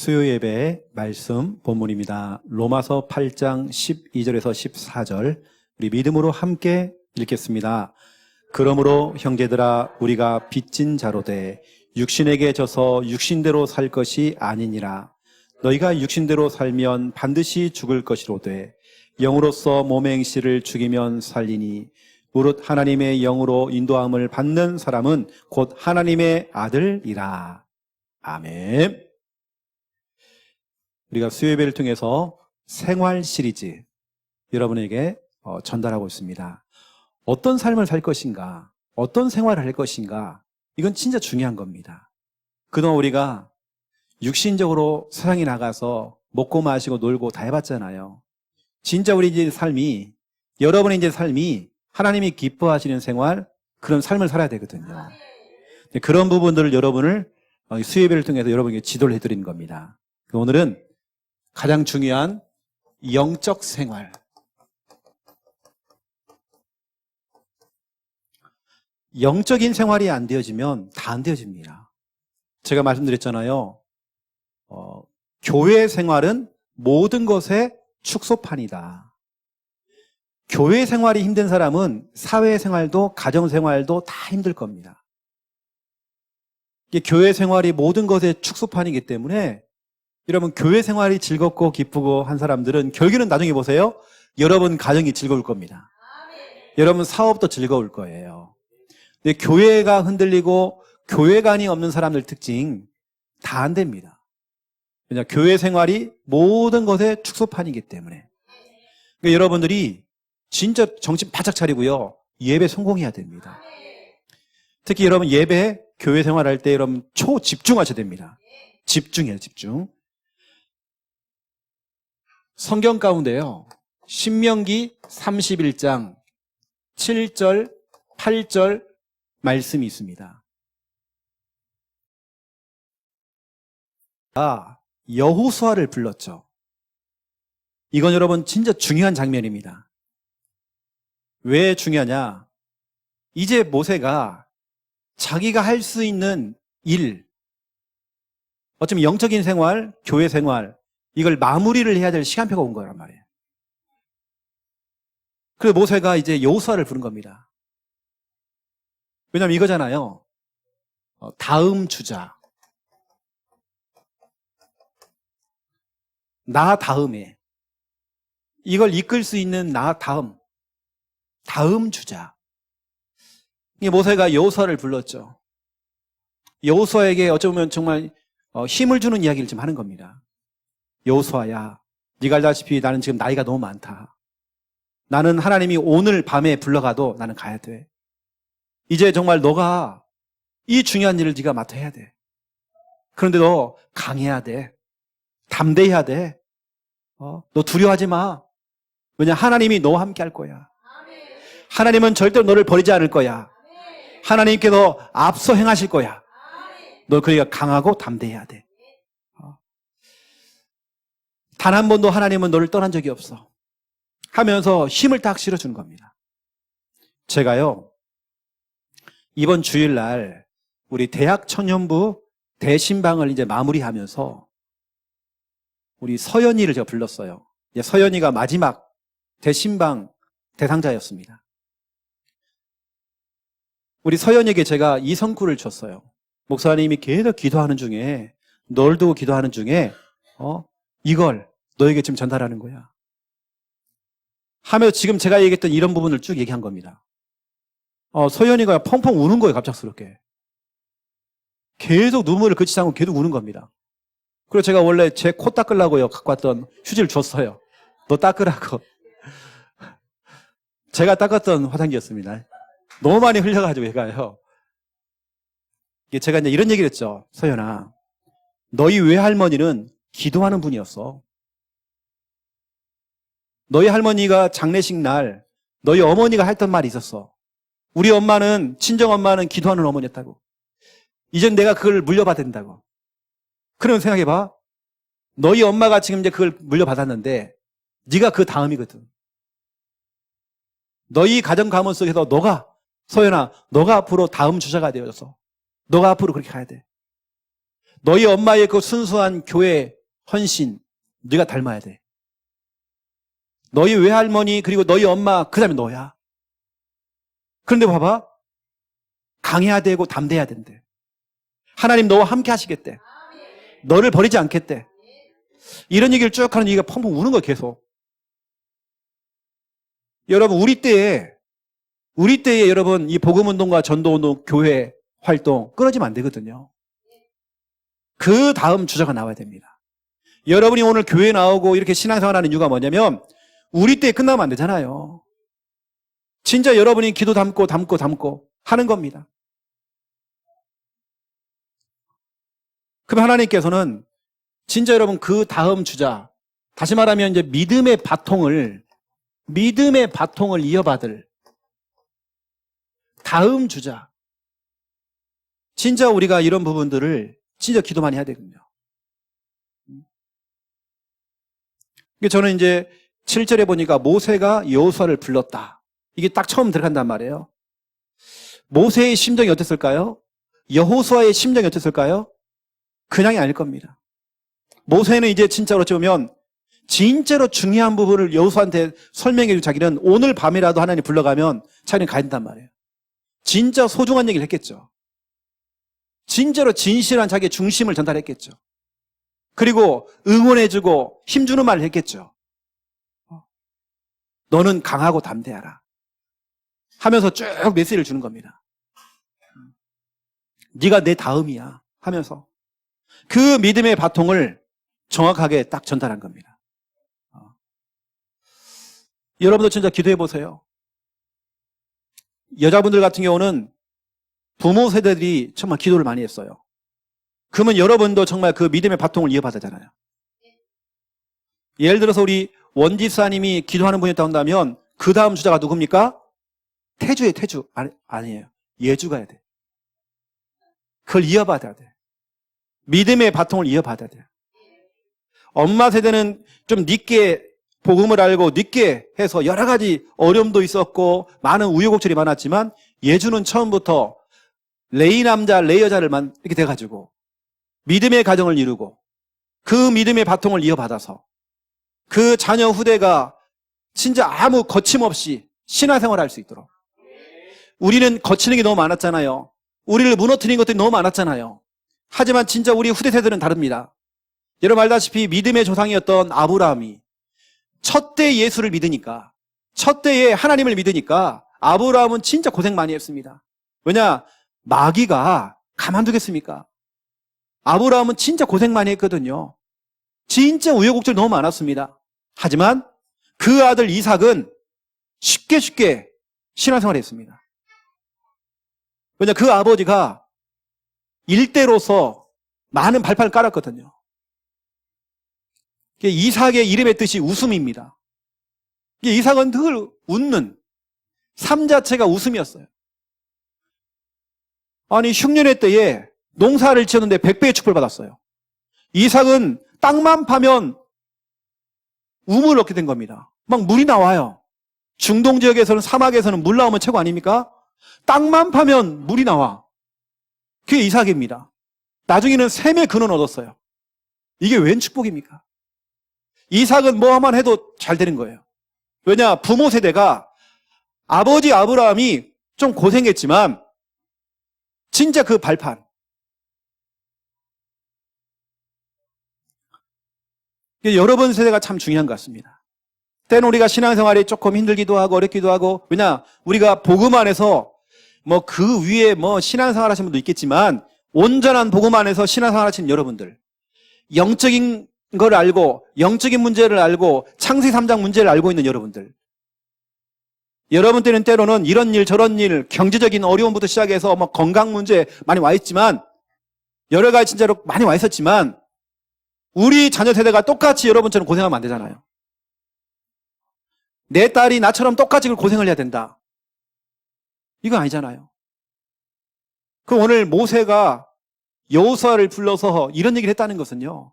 수요 예배의 말씀 본문입니다. 로마서 8장 12절에서 14절 우리 믿음으로 함께 읽겠습니다. 그러므로 형제들아 우리가 빚진 자로 돼 육신에게 져서 육신대로 살 것이 아니니라. 너희가 육신대로 살면 반드시 죽을 것이로되 영으로서 몸의 행실을 죽이면 살리니 무릇 하나님의 영으로 인도함을 받는 사람은 곧 하나님의 아들이라. 아멘. 우리가 수요예배를 통해서 생활 시리즈 여러분에게 전달하고 있습니다. 어떤 삶을 살 것인가, 어떤 생활을 할 것인가, 이건 진짜 중요한 겁니다. 그동안 우리가 육신적으로 세상에 나가서 먹고 마시고 놀고 다 해봤잖아요. 진짜 우리 이제 삶이, 여러분의 이제 삶이 하나님이 기뻐하시는 생활, 그런 삶을 살아야 되거든요. 그런 부분들을 여러분을 수요예배를 통해서 여러분에게 지도를 해드리는 겁니다. 오늘은 가장 중요한 영적 생활. 영적인 생활이 안 되어지면 다 안 되어집니다. 제가 말씀드렸잖아요. 교회 생활은 모든 것의 축소판이다. 교회 생활이 힘든 사람은 사회 생활도 가정 생활도 다 힘들 겁니다. 교회 생활이 모든 것의 축소판이기 때문에 여러분 교회 생활이 즐겁고 기쁘고 한 사람들은 결국에는 나중에 보세요. 여러분 가정이 즐거울 겁니다. 여러분 사업도 즐거울 거예요. 근데 교회가 흔들리고 교회관이 없는 사람들 특징 다 안 됩니다. 왜냐 교회 생활이 모든 것의 축소판이기 때문에. 그러니까 여러분들이 진짜 정신 바짝 차리고요. 예배 성공해야 됩니다. 특히 여러분 예배 교회 생활할 때 여러분 초집중하셔야 됩니다. 집중해요, 집중. 성경 가운데요. 신명기 31장 7절, 8절 말씀이 있습니다. 여호수아를 불렀죠. 이건 여러분 진짜 중요한 장면입니다. 왜 중요하냐? 이제 모세가 자기가 할 수 있는 일, 어쩌면 영적인 생활, 교회 생활, 이걸 마무리를 해야 될 시간표가 온 거란 말이에요. 그래서 모세가 이제 여호수아를 부른 겁니다. 왜냐하면 이거잖아요. 다음 주자. 나 다음에. 이걸 이끌 수 있는 나 다음. 다음 주자. 모세가 여호수아를 불렀죠. 여호수아에게 어쩌면 정말 힘을 주는 이야기를 좀 하는 겁니다. 여호수아야, 네가 알다시피 나는 지금 나이가 너무 많다. 나는 하나님이 오늘 밤에 불러가도 나는 가야 돼. 이제 정말 너가 이 중요한 일을 네가 맡아 해야 돼. 그런데 너 강해야 돼. 담대해야 돼. 너 두려워하지 마. 왜냐 하나님이 너와 함께 할 거야. 하나님은 절대로 너를 버리지 않을 거야. 하나님께서 앞서 행하실 거야. 너 그러니까 강하고 담대해야 돼. 단 한 번도 하나님은 너를 떠난 적이 없어. 하면서 힘을 딱 실어주는 겁니다. 제가요, 이번 주일날 우리 대학 청년부 대신방을 이제 마무리하면서 우리 서연이를 제가 불렀어요. 서연이가 마지막 대신방 대상자였습니다. 우리 서연이에게 제가 이 성구를 줬어요. 목사님이 계속 기도하는 중에, 널 두고 기도하는 중에, 이걸 너에게 지금 전달하는 거야. 하면서 지금 제가 얘기했던 이런 부분을 쭉 얘기한 겁니다. 서연이가 펑펑 우는 거예요, 갑작스럽게. 계속 눈물을 그치지 않고 계속 우는 겁니다. 그리고 제가 원래 제 코 닦으려고요, 갖고 왔던 휴지를 줬어요. 너 닦으라고. 제가 닦았던 화장지였습니다. 너무 많이 흘려가지고 얘가요. 제가 이제 이런 얘기를 했죠. 서연아, 너희 외할머니는 기도하는 분이었어. 너희 할머니가 장례식 날 너희 어머니가 했던 말이 있었어. 우리 엄마는, 친정엄마는 기도하는 어머니였다고. 이젠 내가 그걸 물려받아야 된다고. 그러면 생각해봐. 너희 엄마가 지금 이제 그걸 물려받았는데 네가 그 다음이거든. 너희 가정 가문 속에서 너가, 서연아, 너가 앞으로 다음 주자가 되어서 너가 앞으로 그렇게 가야 돼. 너희 엄마의 그 순수한 교회 헌신, 네가 닮아야 돼. 너희 외할머니 그리고 너희 엄마 그 다음에 너야. 그런데 봐봐. 강해야 되고 담대해야 된대. 하나님 너와 함께 하시겠대. 너를 버리지 않겠대. 이런 얘기를 쭉 하는 얘기가 펑펑 우는 거야 계속. 여러분 우리 때에 여러분 이 복음운동과 전도운동 교회 활동 끊어지면 안 되거든요. 그 다음 주자가 나와야 됩니다. 여러분이 오늘 교회 나오고 이렇게 신앙생활하는 이유가 뭐냐면 우리 때에 끝나면 안 되잖아요. 진짜 여러분이 기도 담고 하는 겁니다. 그럼 하나님께서는 진짜 여러분 그 다음 주자, 다시 말하면 이제 믿음의 바통을 이어받을 다음 주자. 진짜 우리가 이런 부분들을 진짜 기도 많이 해야 되거든요. 저는 이제 7절에 보니까 모세가 여호수아를 불렀다. 이게 딱 처음 들어간단 말이에요. 모세의 심정이 어땠을까요? 여호수아의 심정이 어땠을까요? 그냥이 아닐 겁니다. 모세는 이제 진짜로 어쩌면 진짜로 중요한 부분을 여호수아한테 설명해주고 자기는 오늘 밤이라도 하나님 불러가면 자기는 가야 된단 말이에요. 진짜 소중한 얘기를 했겠죠. 진짜로 진실한 자기의 중심을 전달했겠죠. 그리고 응원해주고 힘주는 말을 했겠죠. 너는 강하고 담대하라 하면서 쭉 메시지를 주는 겁니다. 네가 내 다음이야 하면서 그 믿음의 바통을 정확하게 딱 전달한 겁니다. 여러분도 진짜 기도해 보세요. 여자분들 같은 경우는 부모 세대들이 정말 기도를 많이 했어요. 그러면 여러분도 정말 그 믿음의 바통을 이어받았잖아요. 예를 들어서 우리 원지사님이 기도하는 분이었다 한다면 그 다음 주자가 누굽니까? 태주예요. 태주. 아니에요. 예주가 돼. 그걸 이어받아야 돼. 믿음의 바통을 이어받아야 돼. 엄마 세대는 좀 늦게 복음을 알고 늦게 해서 여러 가지 어려움도 있었고 많은 우여곡절이 많았지만 예주는 처음부터 레이 남자, 레이 여자를만 이렇게 돼가지고 믿음의 가정을 이루고 그 믿음의 바통을 이어받아서 그 자녀 후대가 진짜 아무 거침없이 신앙생활을 할 수 있도록. 우리는 거치는 게 너무 많았잖아요. 우리를 무너뜨리는 것들이 너무 많았잖아요. 하지만 진짜 우리 후대 세대는 다릅니다. 여러분 알다시피 믿음의 조상이었던 아브라함이 첫 때 예수를 믿으니까, 첫 때에 하나님을 믿으니까 아브라함은 진짜 고생 많이 했습니다. 왜냐? 마귀가 가만두겠습니까? 아브라함은 진짜 고생 많이 했거든요. 진짜 우여곡절 너무 많았습니다. 하지만 그 아들 이삭은 쉽게 신앙생활을 했습니다. 왜냐? 그 아버지가 일대로서 많은 발판을 깔았거든요. 이삭의 이름의 뜻이 웃음입니다. 이삭은 늘 웃는, 삶 자체가 웃음이었어요. 아니 흉년의 때에 농사를 지었는데 100배의 축복을 받았어요. 이삭은 땅만 파면 우물을 얻게 된 겁니다. 막 물이 나와요. 중동 지역에서는, 사막에서는 물 나오면 최고 아닙니까? 땅만 파면 물이 나와. 그게 이삭입니다. 나중에는 샘의 근원 얻었어요. 이게 웬 축복입니까? 이삭은 뭐만 해도 잘 되는 거예요. 왜냐? 부모 세대가 아버지 아브라함이 좀 고생했지만 진짜 그 발판. 여러분 세대가 참 중요한 것 같습니다. 때는 우리가 신앙생활이 조금 힘들기도 하고 어렵기도 하고, 왜냐? 우리가 복음 안에서 뭐 그 위에 뭐 신앙생활 하시는 분도 있겠지만 온전한 복음 안에서 신앙생활 하시는 여러분들, 영적인 걸 알고 영적인 문제를 알고 창세기 3장 문제를 알고 있는 여러분들, 여러분 때는 때로는 이런 일 저런 일 경제적인 어려움부터 시작해서 뭐 건강 문제 많이 와 있지만, 여러 가지 진짜로 많이 와 있었지만 우리 자녀 세대가 똑같이 여러분처럼 고생하면 안 되잖아요. 내 딸이 나처럼 똑같이 고생을 해야 된다, 이건 아니잖아요. 그럼 오늘 모세가 여호수아를 불러서 이런 얘기를 했다는 것은요,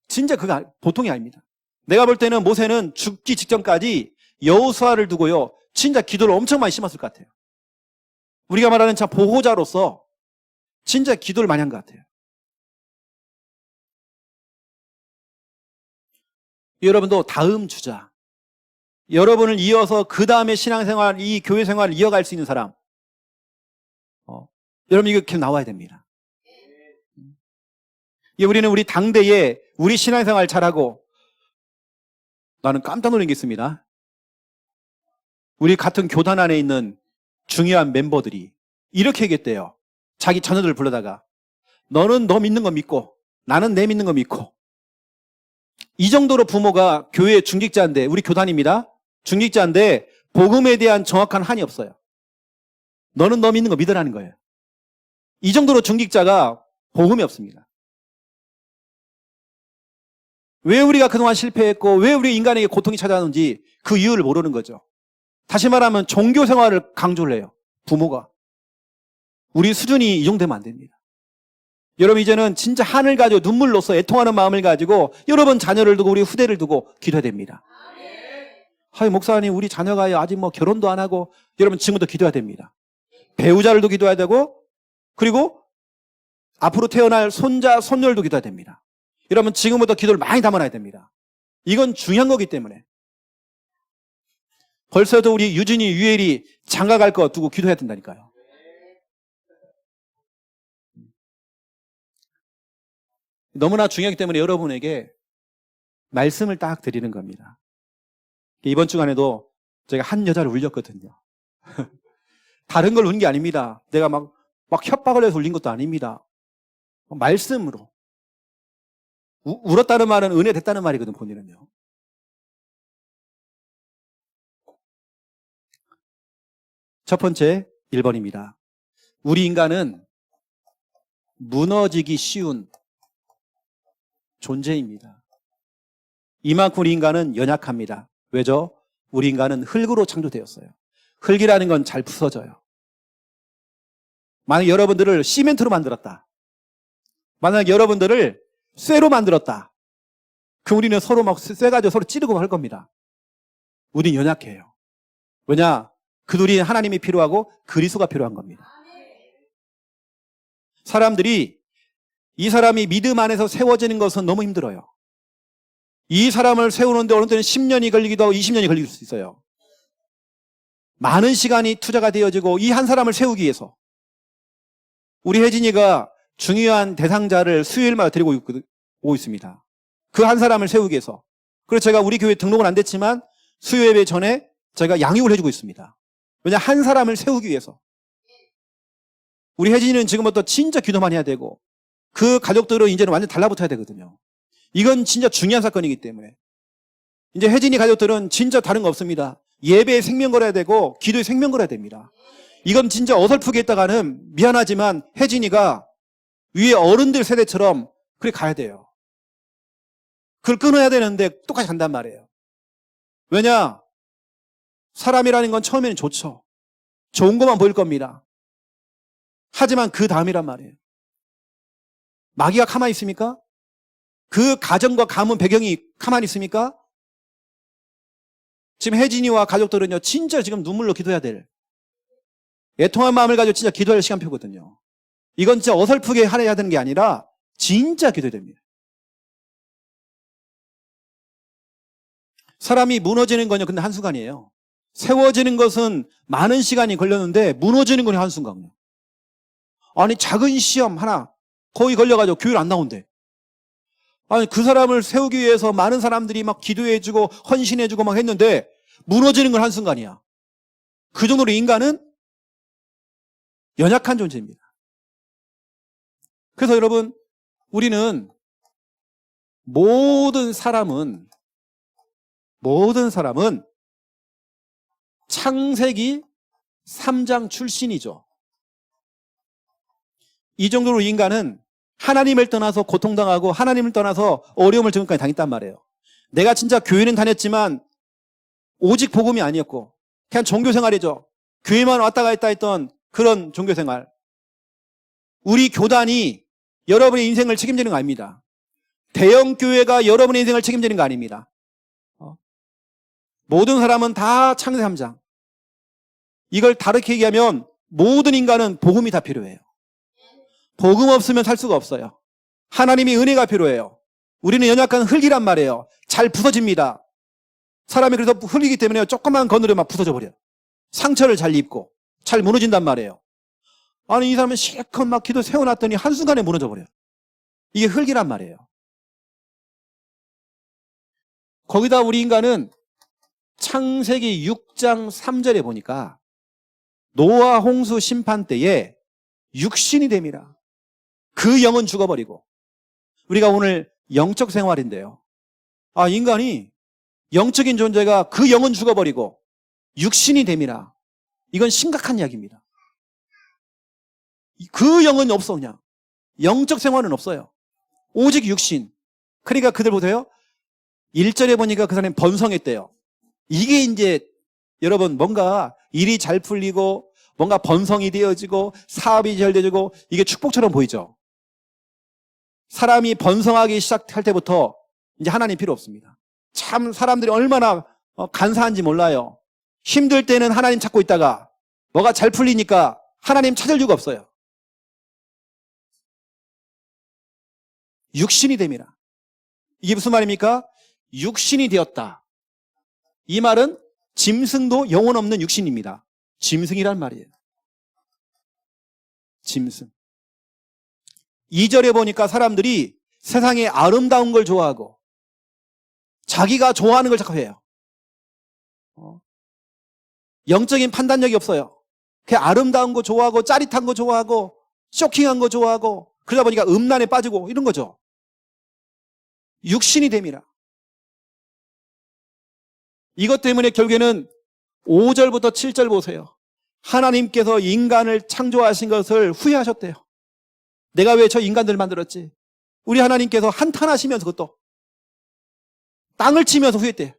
진짜 그거 보통이 아닙니다. 내가 볼 때는 모세는 죽기 직전까지 여호수아를 두고요 진짜 기도를 엄청 많이 심었을 것 같아요. 우리가 말하는 참 보호자로서 진짜 기도를 많이 한 것 같아요. 여러분도 다음 주자. 여러분을 이어서 그 다음에 신앙생활, 이 교회생활을 이어갈 수 있는 사람. 여러분 이거 계속 나와야 됩니다. 우리는 우리 당대에 우리 신앙생활 잘하고, 나는 깜짝 놀란 게 있습니다. 우리 같은 교단 안에 있는 중요한 멤버들이 이렇게 얘기했대요. 자기 자녀들을 불러다가 너는 너 믿는 거 믿고 나는 내 믿는 거 믿고. 이 정도로 부모가 교회 중직자인데, 우리 교단입니다. 중직자인데 복음에 대한 정확한 한이 없어요. 너는 너 믿는 거 믿으라는 거예요. 이 정도로 중직자가 복음이 없습니다. 왜 우리가 그동안 실패했고 왜 우리 인간에게 고통이 찾아오는지 그 이유를 모르는 거죠. 다시 말하면 종교 생활을 강조를 해요. 부모가. 우리 수준이 이 정도 되면 안 됩니다. 여러분 이제는 진짜 한을 가지고 눈물로써 애통하는 마음을 가지고 여러분 자녀를 두고 우리 후대를 두고 기도해야 됩니다. 하이 목사님 우리 자녀가 아직 결혼도 안 하고, 여러분 지금부터 기도해야 됩니다. 배우자를 두고 기도해야 되고, 그리고 앞으로 태어날 손자 손녀를 두고 기도해야 됩니다. 여러분 지금부터 기도를 많이 담아놔야 됩니다. 이건 중요한 거기 때문에. 벌써도 우리 유진이 유엘이 장가 갈 거 두고 기도해야 된다니까요. 너무나 중요하기 때문에 여러분에게 말씀을 딱 드리는 겁니다. 이번 주간에도 제가 한 여자를 울렸거든요. 다른 걸 울린 게 아닙니다. 내가 막 협박을 해서 울린 것도 아닙니다. 말씀으로. 울었다는 말은 은혜 됐다는 말이거든, 본인은요. 첫 번째 1번입니다. 우리 인간은 무너지기 쉬운 존재입니다. 이만큼 우리 인간은 연약합니다. 왜죠? 우리 인간은 흙으로 창조되었어요. 흙이라는 건 잘 부서져요. 만약 여러분들을 시멘트로 만들었다, 만약 여러분들을 쇠로 만들었다, 그럼 우리는 서로 쇠가지고 서로 찌르고 할 겁니다. 우린 연약해요. 왜냐? 그 둘이 하나님이 필요하고 그리스도가 필요한 겁니다. 사람들이 이 사람이 믿음 안에서 세워지는 것은 너무 힘들어요. 이 사람을 세우는데 어느 때는 10년이 걸리기도 하고 20년이 걸릴 수 있어요. 많은 시간이 투자가 되어지고 이 한 사람을 세우기 위해서. 우리 혜진이가 중요한 대상자를 수요일마다 데리고 오고 있습니다. 그 한 사람을 세우기 위해서. 그래서 제가 우리 교회 등록은 안 됐지만 수요 예배 전에 제가 양육을 해주고 있습니다. 왜냐? 한 사람을 세우기 위해서. 우리 혜진이는 지금부터 진짜 기도만 해야 되고 그 가족들은 이제는 완전 달라붙어야 되거든요. 이건 진짜 중요한 사건이기 때문에. 이제 혜진이 가족들은 진짜 다른 거 없습니다. 예배에 생명 걸어야 되고 기도에 생명 걸어야 됩니다. 이건 진짜 어설프게 했다가는 미안하지만 혜진이가 위에 어른들 세대처럼 그래 가야 돼요. 그걸 끊어야 되는데 똑같이 간단 말이에요. 왜냐? 사람이라는 건 처음에는 좋죠. 좋은 것만 보일 겁니다. 하지만 그 다음이란 말이에요. 마귀가 가만히 있습니까? 그 가정과 가문 배경이 가만히 있습니까? 지금 혜진이와 가족들은요, 진짜 지금 눈물로 기도해야 될, 애통한 마음을 가지고 진짜 기도할 시간표거든요. 이건 진짜 어설프게 하려야 되는 게 아니라 진짜 기도해야 됩니다. 사람이 무너지는 건요, 근데 한순간이에요. 세워지는 것은 많은 시간이 걸렸는데 무너지는 건 한순간이에요. 아니 작은 시험 하나 거의 걸려가지고 교회를 안 나온대. 아니 그 사람을 세우기 위해서 많은 사람들이 막 기도해주고 헌신해주고 막 했는데 무너지는 건 한순간이야. 그 정도로 인간은 연약한 존재입니다. 그래서 여러분, 우리는 모든 사람은 창세기 3장 출신이죠. 이 정도로 인간은 하나님을 떠나서 고통당하고 하나님을 떠나서 어려움을 지금까지 당했단 말이에요. 내가 진짜 교회는 다녔지만 오직 복음이 아니었고 그냥 종교생활이죠. 교회만 왔다 갔다 했던 그런 종교생활. 우리 교단이 여러분의 인생을 책임지는 거 아닙니다. 대형교회가 여러분의 인생을 책임지는 거 아닙니다. 모든 사람은 다 창세 3장. 이걸 다르게 얘기하면 모든 인간은 복음이 다 필요해요. 복음 없으면 살 수가 없어요. 하나님이 은혜가 필요해요. 우리는 연약한 흙이란 말이에요. 잘 부서집니다. 사람이 그래서 흘리기 때문에 조금만 건드려면 막 부서져 버려요. 상처를 잘 입고 잘 무너진단 말이에요. 아니 이 사람은 실컷 막 기도 세워놨더니 한순간에 무너져 버려요. 이게 흙이란 말이에요. 거기다 우리 인간은 창세기 6장 3절에 보니까 노아 홍수 심판 때에 육신이 됨이라. 그 영은 죽어버리고. 우리가 오늘 영적 생활인데요. 인간이 영적인 존재가 그 영은 죽어버리고 육신이 됨이라. 이건 심각한 이야기입니다. 그 영은 없어 그냥. 영적 생활은 없어요. 오직 육신. 그러니까 그들 보세요. 1절에 보니까 그 사람이 번성했대요. 이게 이제 여러분 뭔가 일이 잘 풀리고 뭔가 번성이 되어지고 사업이 잘 되어지고 이게 축복처럼 보이죠. 사람이 번성하기 시작할 때부터 이제 하나님 필요 없습니다. 참 사람들이 얼마나 간사한지 몰라요. 힘들 때는 하나님 찾고 있다가 뭐가 잘 풀리니까 하나님 찾을 이유가 없어요. 육신이 됨이라. 이게 무슨 말입니까? 육신이 되었다. 이 말은 짐승도 영혼 없는 육신입니다. 짐승이란 말이에요. 짐승. 2절에 보니까 사람들이 세상에 아름다운 걸 좋아하고 자기가 좋아하는 걸 자꾸 해요. 영적인 판단력이 없어요. 그냥 아름다운 거 좋아하고 짜릿한 거 좋아하고 쇼킹한 거 좋아하고 그러다 보니까 음란에 빠지고 이런 거죠. 육신이 됨이라. 이것 때문에 결국에는 5절부터 7절 보세요. 하나님께서 인간을 창조하신 것을 후회하셨대요. 내가 왜 저 인간들 만들었지? 우리 하나님께서 한탄하시면서 그것도 땅을 치면서 후회했대요.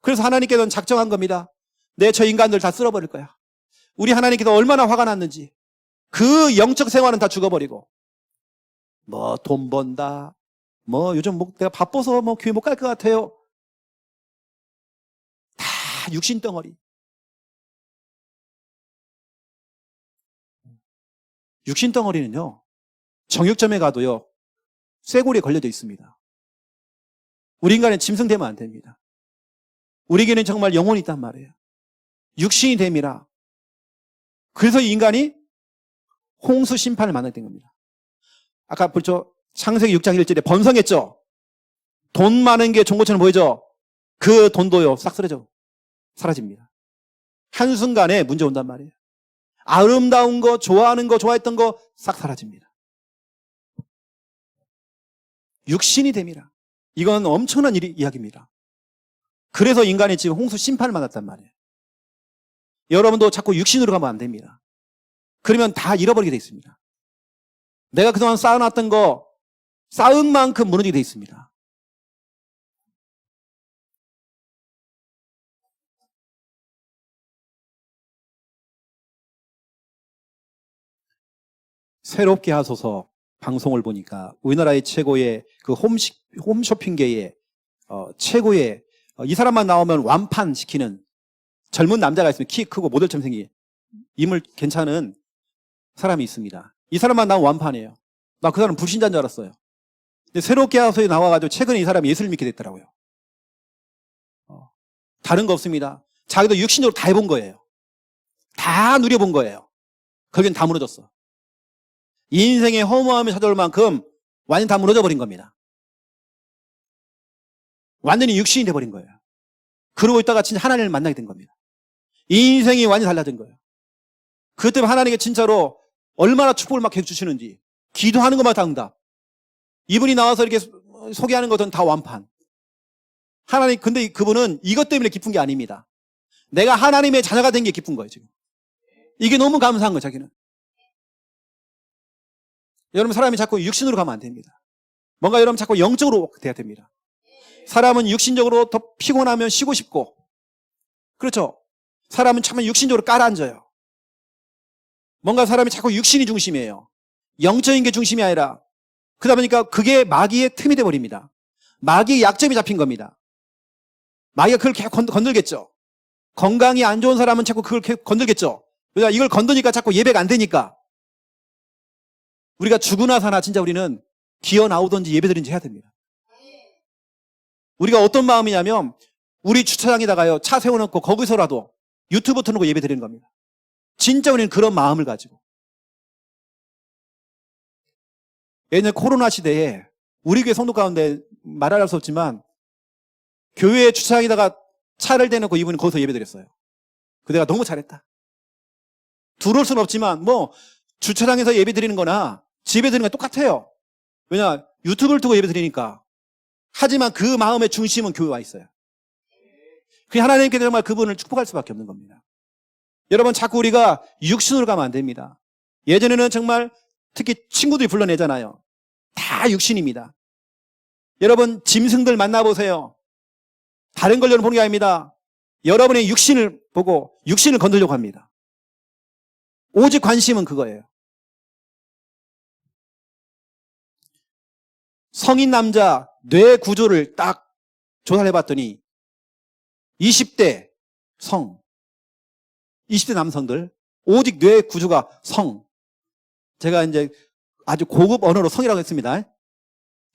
그래서 하나님께서는 작정한 겁니다. 내 저 인간들 다 쓸어버릴 거야. 우리 하나님께서 얼마나 화가 났는지 그 영적 생활은 다 죽어버리고 뭐 돈 번다 뭐 요즘 뭐 내가 바빠서 뭐 교회 못 갈 것 같아요. 다 육신 덩어리. 육신 덩어리는요 정육점에 가도요 쇠고리에 걸려져 있습니다. 우리 인간은 짐승 되면 안 됩니다. 우리에게는 정말 영혼이 있단 말이에요. 육신이 됨이라. 그래서 이 인간이 홍수 심판을 만나게 된 겁니다. 아까 보죠. 창세기 6장 1절에 번성했죠. 돈 많은 게 좋은 것처럼 보이죠. 그 돈도요 싹 사라집니다. 한순간에 문제 온단 말이에요. 아름다운 거 좋아하는 거 좋아했던 거 싹 사라집니다. 육신이 됨이라. 이건 엄청난 이야기입니다. 그래서 인간이 지금 홍수 심판을 받았단 말이에요. 여러분도 자꾸 육신으로 가면 안 됩니다. 그러면 다 잃어버리게 돼 있습니다. 내가 그동안 쌓아놨던 거 쌓은 만큼 무너지게 돼 있습니다. 새롭게 하소서 방송을 보니까 우리나라의 최고의 그 홈쇼핑계의 최고의 이 사람만 나오면 완판시키는 젊은 남자가 있으면 키 크고 모델처럼 생긴 인물 괜찮은 사람이 있습니다. 이 사람만 나오면 완판이에요. 나 그 사람 불신자인 줄 알았어요. 근데 새롭게 하소서에 나와가지고 최근에 이 사람이 예수를 믿게 됐더라고요. 다른 거 없습니다. 자기도 육신적으로 다 해본 거예요. 다 누려본 거예요. 거긴 다 무너졌어. 인생의 허무함이 찾아올 만큼 완전히 다 무너져버린 겁니다. 완전히 육신이 돼버린 거예요. 그러고 있다가 진짜 하나님을 만나게 된 겁니다. 인생이 완전히 달라진 거예요. 그것 때문에 하나님께 진짜로 얼마나 축복을 막 계속 주시는지 기도하는 것만 다 응답. 이분이 나와서 이렇게 소개하는 것은 다 완판. 하나님, 근데 그분은 이것 때문에 기쁜 게 아닙니다. 내가 하나님의 자녀가 된 게 기쁜 거예요, 지금. 이게 너무 감사한 거예요, 자기는. 여러분, 사람이 자꾸 육신으로 가면 안 됩니다. 뭔가 여러분 자꾸 영적으로 돼야 됩니다. 사람은 육신적으로 더 피곤하면 쉬고 싶고, 그렇죠? 사람은 참 육신적으로 깔아앉아요. 뭔가 사람이 자꾸 육신이 중심이에요. 영적인 게 중심이 아니라, 그러다 보니까 그게 마귀의 틈이 돼버립니다. 마귀의 약점이 잡힌 겁니다. 마귀가 그걸 계속 건들겠죠. 건강이 안 좋은 사람은 자꾸 그걸 계속 건들겠죠. 그러니까 이걸 건드니까 자꾸 예배가 안 되니까. 우리가 죽으나 사나 진짜 우리는 기어 나오든지 예배 드리든지 해야 됩니다. 우리가 어떤 마음이냐면 우리 주차장에다가요 차 세워놓고 거기서라도 유튜브 틀어놓고 예배 드리는 겁니다. 진짜 우리는 그런 마음을 가지고. 예전에 코로나 시대에 우리 교회 성도 가운데 말할 수 없지만 교회 주차장에다가 차를 대놓고 이분이 거기서 예배 드렸어요. 그 내가 너무 잘했다. 들어올 수는 없지만 뭐 주차장에서 예배 드리는 거나 집에 드리는 거 똑같아요. 왜냐 유튜브를 두고 예배 드리니까. 하지만 그 마음의 중심은 교회에 와 있어요. 그 하나님께 정말 그분을 축복할 수밖에 없는 겁니다. 여러분 자꾸 우리가 육신으로 가면 안 됩니다. 예전에는 정말 특히 친구들이 불러내잖아요. 다 육신입니다. 여러분 짐승들 만나보세요. 다른 걸 여러분 보는 게 아닙니다. 여러분의 육신을 보고 육신을 건들려고 합니다. 오직 관심은 그거예요. 성인 남자 뇌 구조를 딱 조사를 해봤더니 20대 성, 20대 남성들 오직 뇌 구조가 성. 제가 이제 아주 고급 언어로 성이라고 했습니다.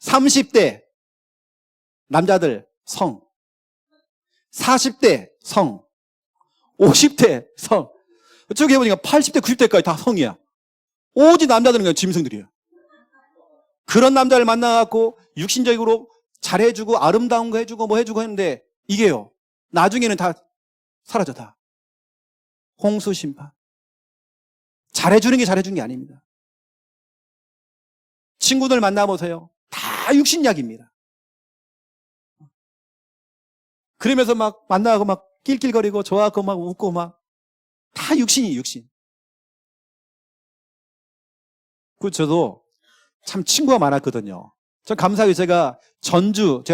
30대 남자들 성, 40대 성, 50대 성. 쭉 해보니까 80대, 90대까지 다 성이야. 오직 남자들은 그냥 짐승들이에요. 그런 남자를 만나갖고 육신적으로 잘해주고 아름다운 거 해주고 뭐 해주고 했는데 이게요. 나중에는 다 사라져 다. 홍수 심판. 잘해주는 게 잘해주는 게 아닙니다. 친구들 만나보세요. 다 육신약입니다. 그러면서 막 만나고 막 낄낄거리고 좋아하고 막 웃고 막 다 육신이 육신. 그 저도 참 친구가 많았거든요. 전 감사하게 제가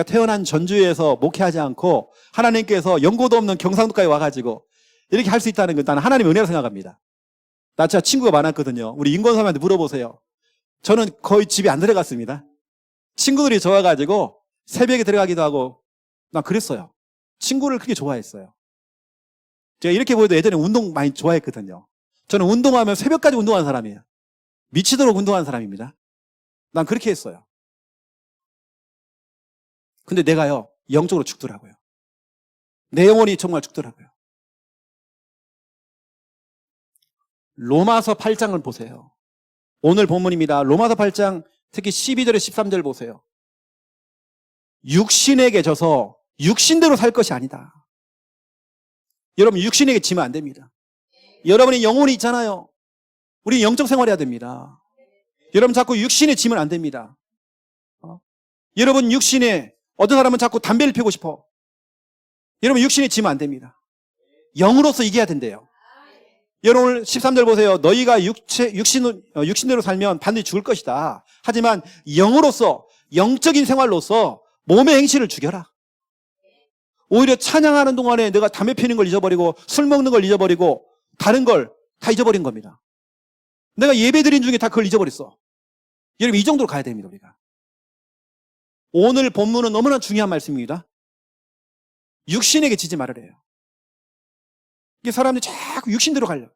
태어난 전주에서 목회하지 않고 하나님께서 연고도 없는 경상도까지 와가지고 이렇게 할 수 있다는 건 나는 하나님의 은혜라고 생각합니다. 나 진짜 친구가 많았거든요. 우리 인권사람한테 물어보세요. 저는 거의 집에 안 들어갔습니다. 친구들이 좋아가지고 새벽에 들어가기도 하고 난 그랬어요. 친구를 크게 좋아했어요. 제가 이렇게 보여도 예전에 운동 많이 좋아했거든요. 저는 운동하면 새벽까지 운동하는 사람이에요. 미치도록 운동하는 사람입니다. 난 그렇게 했어요. 근데 내가요, 영적으로 죽더라고요. 내 영혼이 정말 죽더라고요. 로마서 8장을 보세요. 오늘 본문입니다. 로마서 8장 특히 12절에 13절 보세요. 육신에게 져서 육신대로 살 것이 아니다. 여러분 육신에게 지면 안 됩니다. 여러분의 영혼이 있잖아요. 우리 영적 생활해야 됩니다. 여러분 자꾸 육신에 지면 안 됩니다. 여러분 육신에 어떤 사람은 자꾸 담배를 피우고 싶어. 여러분 육신에 지면 안 됩니다. 영으로서 이겨야 된대요. 여러분 13절 보세요. 너희가 육신대로 살면 반드시 죽을 것이다. 하지만 영으로서 영적인 생활로서 몸의 행실을 죽여라. 오히려 찬양하는 동안에 내가 담배 피우는 걸 잊어버리고 술 먹는 걸 잊어버리고 다른 걸 다 잊어버린 겁니다. 내가 예배드린 중에 다 그걸 잊어버렸어. 여러분 이 정도로 가야 됩니다. 우리가. 오늘 본문은 너무나 중요한 말씀입니다. 육신에게 지지 말으래요. 이게 사람들이 자꾸 육신대로 가려.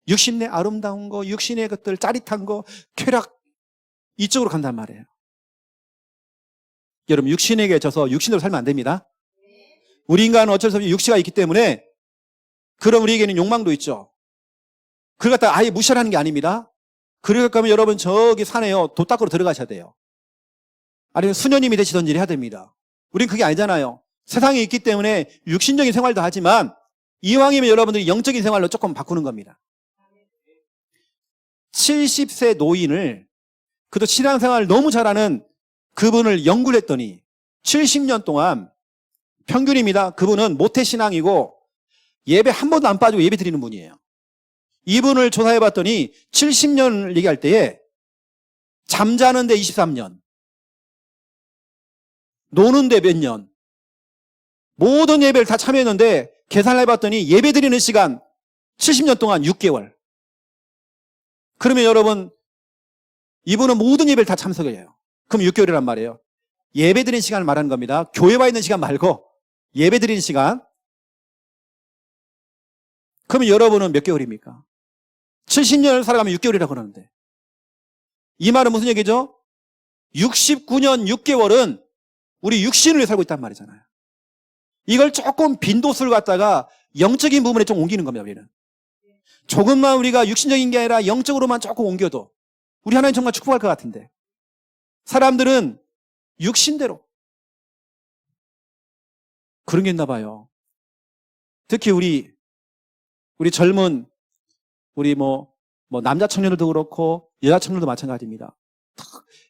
육신의 아름다운 거, 육신의 것들, 짜릿한 거, 쾌락 이쪽으로 간단 말이에요. 여러분 육신에게 져서 육신대로 살면 안 됩니다. 우리 인간은 어쩔 수 없이 육체가 있기 때문에 그럼 우리에게는 욕망도 있죠. 그걸 갖다가 아예 무시하는 게 아닙니다. 그럴 거면 여러분 저기 산에요. 도 닦으러 들어가셔야 돼요. 아니면 수녀님이 되시던 일 해야 됩니다. 우린 그게 아니잖아요. 세상에 있기 때문에 육신적인 생활도 하지만 이왕이면 여러분들이 영적인 생활로 조금 바꾸는 겁니다. 70세 노인을 그도 신앙생활을 너무 잘하는 그분을 연구를 했더니 70년 동안 평균입니다. 그분은 모태신앙이고 예배 한 번도 안 빠지고 예배 드리는 분이에요. 이분을 조사해봤더니 70년을 얘기할 때에 잠자는데 23년, 노는데 몇 년, 모든 예배를 다 참여했는데 계산을 해봤더니 예배 드리는 시간 70년 동안 6개월. 그러면 여러분 이분은 모든 예배를 다 참석해요. 그럼 6개월이란 말이에요. 예배 드리는 시간을 말하는 겁니다. 교회 와 있는 시간 말고 예배 드리는 시간. 그러면 여러분은 몇 개월입니까? 70년을 살아가면 6개월이라고 그러는데 이 말은 무슨 얘기죠? 69년 6개월은 우리 육신을 위해 살고 있단 말이잖아요. 이걸 조금 빈도수를 갖다가 영적인 부분에 좀 옮기는 겁니다, 우리는. 조금만 우리가 육신적인 게 아니라 영적으로만 조금 옮겨도 우리 하나님 정말 축복할 것 같은데, 사람들은 육신대로 그런 게 있나 봐요. 특히 우리 젊은 우리 남자 청년들도 그렇고 여자 청년들도 마찬가지입니다.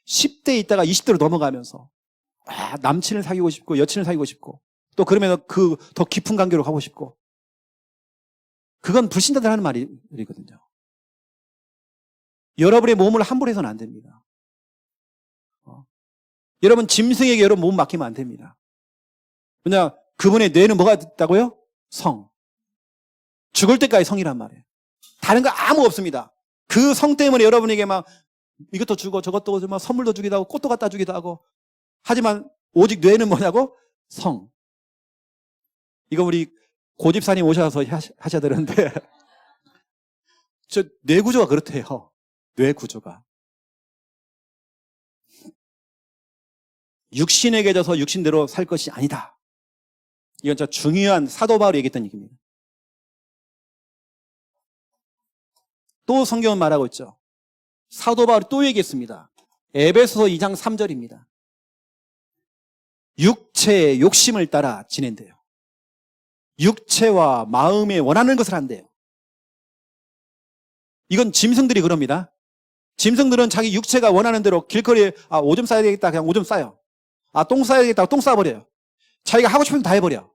10대 있다가 20대로 넘어가면서 남친을 사귀고 싶고 여친을 사귀고 싶고 또 그러면 그 더 깊은 관계로 가고 싶고, 그건 불신자들 하는 말이거든요. 여러분의 몸을 함부로 해서는 안 됩니다. 여러분 짐승에게 여러분 몸 맡기면 안 됩니다. 왜냐, 그분의 뇌는 뭐가 있다고요? 성. 죽을 때까지 성이란 말이에요. 다른 거 아무 없습니다. 그 성 때문에 여러분에게 막 이것도 주고 저것도 주고 선물도 주기도 하고 꽃도 갖다 주기도 하고, 하지만 오직 뇌는 뭐냐고? 성. 이거 우리 고집사님 오셔서 하셔야 되는데 저 뇌 구조가 그렇대요. 뇌 구조가. 육신에게 져서 육신대로 살 것이 아니다. 이건 진짜 중요한 사도 바울이 얘기했던 얘기입니다. 또 성경은 말하고 있죠. 사도 바울이 또 얘기했습니다. 에베소서 2장 3절입니다. 육체의 욕심을 따라 지낸대요. 육체와 마음에 원하는 것을 한대요. 이건 짐승들이 그럽니다. 짐승들은 자기 육체가 원하는 대로 길거리에 오줌 싸야 되겠다 그냥 오줌 싸요. 똥 싸야 되겠다 똥 싸버려요. 자기가 하고 싶은 거 다 해버려.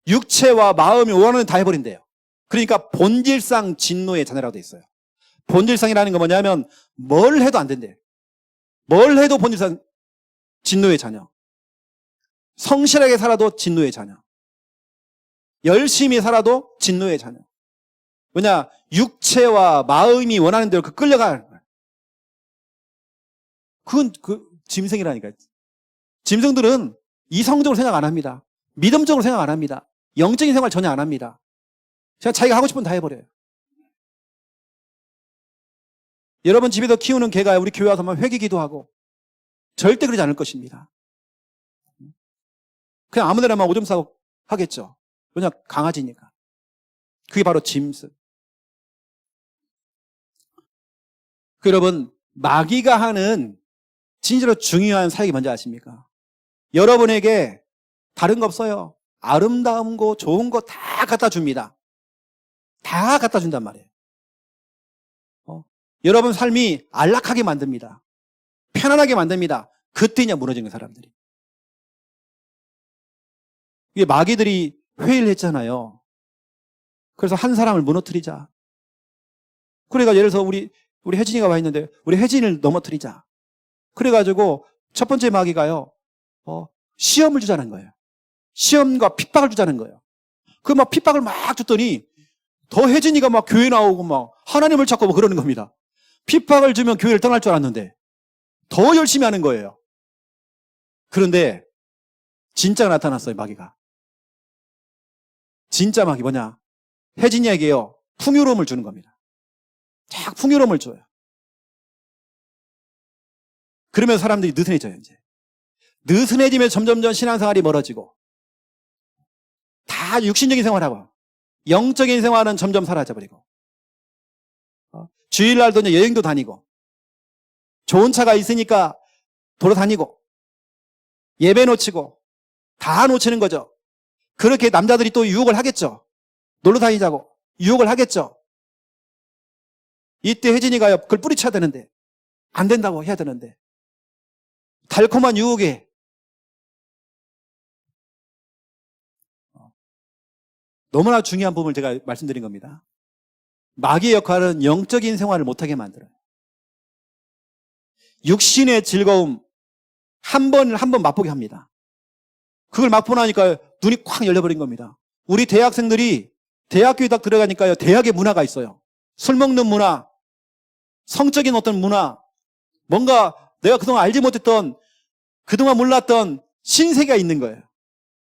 육체와 마음이 원하는 다 해버린대요. 그러니까 본질상 진노의 자녀라고 돼 있어요. 본질상이라는 건 뭐냐면 뭘 해도 안 된대. 뭘 해도 본질상 진노의 자녀. 성실하게 살아도 진노의 자녀. 열심히 살아도 진노의 자녀. 왜냐, 육체와 마음이 원하는 대로 끌려가는 거야. 그건 짐승이라니까요. 짐승들은 이성적으로 생각 안 합니다. 믿음적으로 생각 안 합니다. 영적인 생활 전혀 안 합니다. 그냥 자기가 하고 싶은 거 다 해버려요. 여러분 집에서 키우는 개가 우리 교회 와서만 회개기도 하고 절대 그러지 않을 것입니다. 그냥 아무데나 막 오줌 싸고 하겠죠. 왜냐, 강아지니까. 그게 바로 짐승. 여러분, 마귀가 하는 진짜로 중요한 사역이 뭔지 아십니까? 여러분에게 다른 거 없어요. 아름다운 거, 좋은 거 다 갖다 줍니다. 다 갖다 준단 말이에요. 여러분 삶이 안락하게 만듭니다. 편안하게 만듭니다. 그때냐 무너지는 사람들이. 이게 마귀들이 회의를 했잖아요. 그래서 한 사람을 무너뜨리자. 그래가 예를 들어서 우리 혜진이가 와 있는데 우리 혜진이를 넘어뜨리자. 그래가지고 첫 번째 마귀가요, 시험을 주자는 거예요. 시험과 핍박을 주자는 거예요. 그 막 핍박을 막 줬더니 더 혜진이가 막 교회 나오고 막 하나님을 찾고 뭐 그러는 겁니다. 핍박을 주면 교회를 떠날 줄 알았는데 더 열심히 하는 거예요. 그런데 진짜가 나타났어요, 마귀가. 진짜 마귀 뭐냐? 혜진이에게요, 풍요로움을 주는 겁니다. 쫙 풍요로움을 줘요. 그러면 사람들이 느슨해져요, 이제. 느슨해지면 점점점 신앙생활이 멀어지고 다 육신적인 생활하고 영적인 생활은 점점 사라져버리고 주일날도 이제 여행도 다니고 좋은 차가 있으니까 돌아다니고 예배 놓치고 다 놓치는 거죠. 그렇게 남자들이 또 유혹을 하겠죠. 놀러 다니자고 유혹을 하겠죠. 이때 혜진이가 그걸 뿌리쳐야 되는데 안 된다고 해야 되는데 달콤한 유혹에 너무나 중요한 부분을 제가 말씀드린 겁니다. 마귀의 역할은 영적인 생활을 못하게 만들어요. 육신의 즐거움 한 번 맛보게 합니다. 그걸 맛보고 나니까 눈이 콱 열려버린 겁니다. 우리 대학생들이 대학교에 딱 들어가니까요, 대학의 문화가 있어요. 술 먹는 문화, 성적인 어떤 문화, 뭔가 내가 그동안 알지 못했던, 그동안 몰랐던 신세계가 있는 거예요.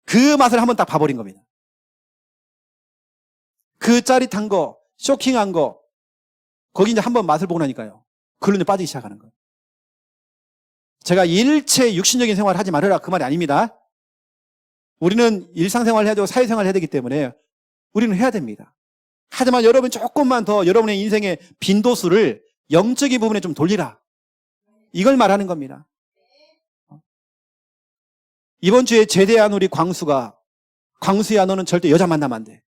그 맛을 한번 딱 봐버린 겁니다. 그 짜릿한 거, 쇼킹한 거, 거기 이제 한번 맛을 보고 나니까요, 그걸로 이제 빠지기 시작하는 거예요. 제가 일체 육신적인 생활을 하지 말아라 그 말이 아닙니다. 우리는 일상생활을 해야 되고 사회생활을 해야 되기 때문에 우리는 해야 됩니다. 하지만 여러분 조금만 더 여러분의 인생의 빈도수를 영적인 부분에 좀 돌리라. 이걸 말하는 겁니다. 이번 주에 제대한 우리 광수야 너는 절대 여자 만나면 안 돼.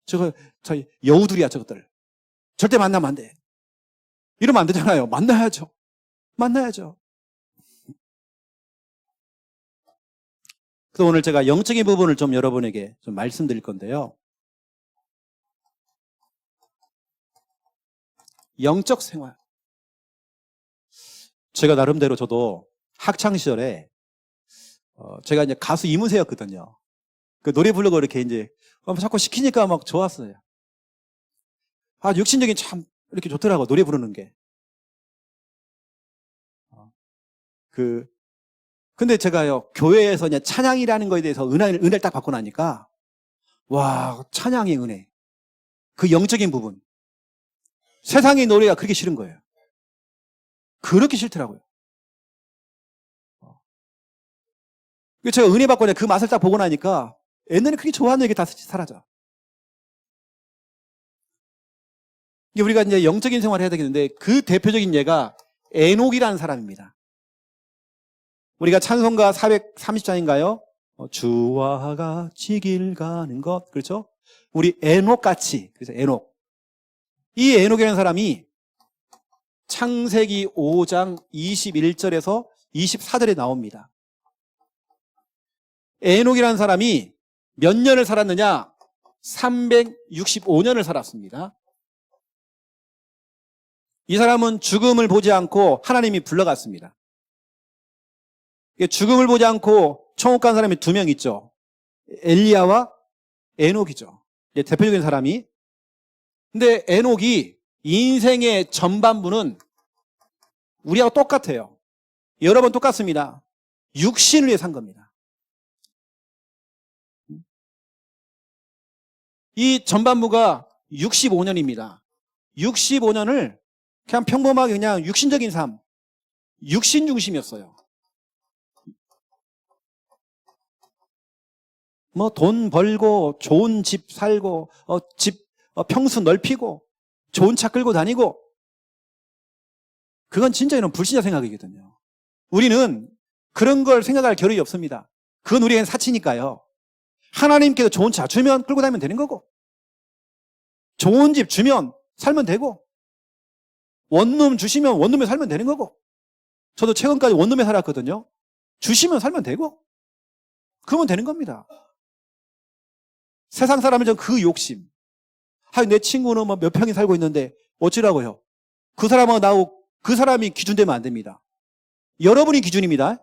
저 여우들이야 저것들. 절대 만나면 안 돼. 이러면 안 되잖아요. 만나야죠. 그래서 오늘 제가 영적인 부분을 좀 여러분에게 좀 말씀드릴 건데요. 영적 생활. 제가 나름대로 저도 학창 시절에 제가 이제 가수 이문세였거든요. 그 노래 부르고 이렇게 이제 자꾸 시키니까 막 좋았어요. 아, 육신적인 참 이렇게 좋더라고 노래 부르는 게. 근데 제가요 교회에서 이제 찬양이라는 거에 대해서 은혜를 딱 받고 나니까 와, 찬양의 은혜, 그 영적인 부분, 세상의 노래가 그렇게 싫은 거예요. 그렇게 싫더라고요. 제가 은혜 받고 그 맛을 딱 보고 나니까 옛날에 그렇게 좋아하는 얘기 다 사라져. 우리가 이제 영적인 생활을 해야 되겠는데 그 대표적인 예가 에녹이라는 사람입니다. 우리가 찬송가 430장인가요? 주와 같이 길 가는 것. 그렇죠? 우리 에녹같이. 그래서 에녹. 이 에녹이라는 사람이 창세기 5장 21절에서 24절에 나옵니다. 에녹이라는 사람이 몇 년을 살았느냐? 365년을 살았습니다. 이 사람은 죽음을 보지 않고 하나님이 불러갔습니다. 죽음을 보지 않고 천국 간 사람이 2명 있죠. 엘리야와 에녹이죠. 대표적인 사람이. 근데 에녹이 인생의 전반부는 우리하고 똑같아요. 여러 번 똑같습니다. 육신을 위해 산 겁니다. 이 전반부가 65년입니다. 65년을 그냥 평범하게 그냥 육신적인 삶, 육신 중심이었어요. 뭐 돈 벌고 좋은 집 살고 평수 넓히고 좋은 차 끌고 다니고, 그건 진짜 이런 불신자 생각이거든요. 우리는 그런 걸 생각할 겨를이 없습니다. 그건 우리에겐 사치니까요. 하나님께서 좋은 차 주면 끌고 다니면 되는 거고, 좋은 집 주면 살면 되고, 원룸 주시면 원룸에 살면 되는 거고. 저도 최근까지 원룸에 살았거든요. 주시면 살면 되고, 그러면 되는 겁니다. 세상 사람은 좀 그 욕심. 내 친구는 뭐 몇 평이 살고 있는데 어찌라고요? 그 사람하고 나하고 그 사람이 기준되면 안 됩니다. 여러분이 기준입니다.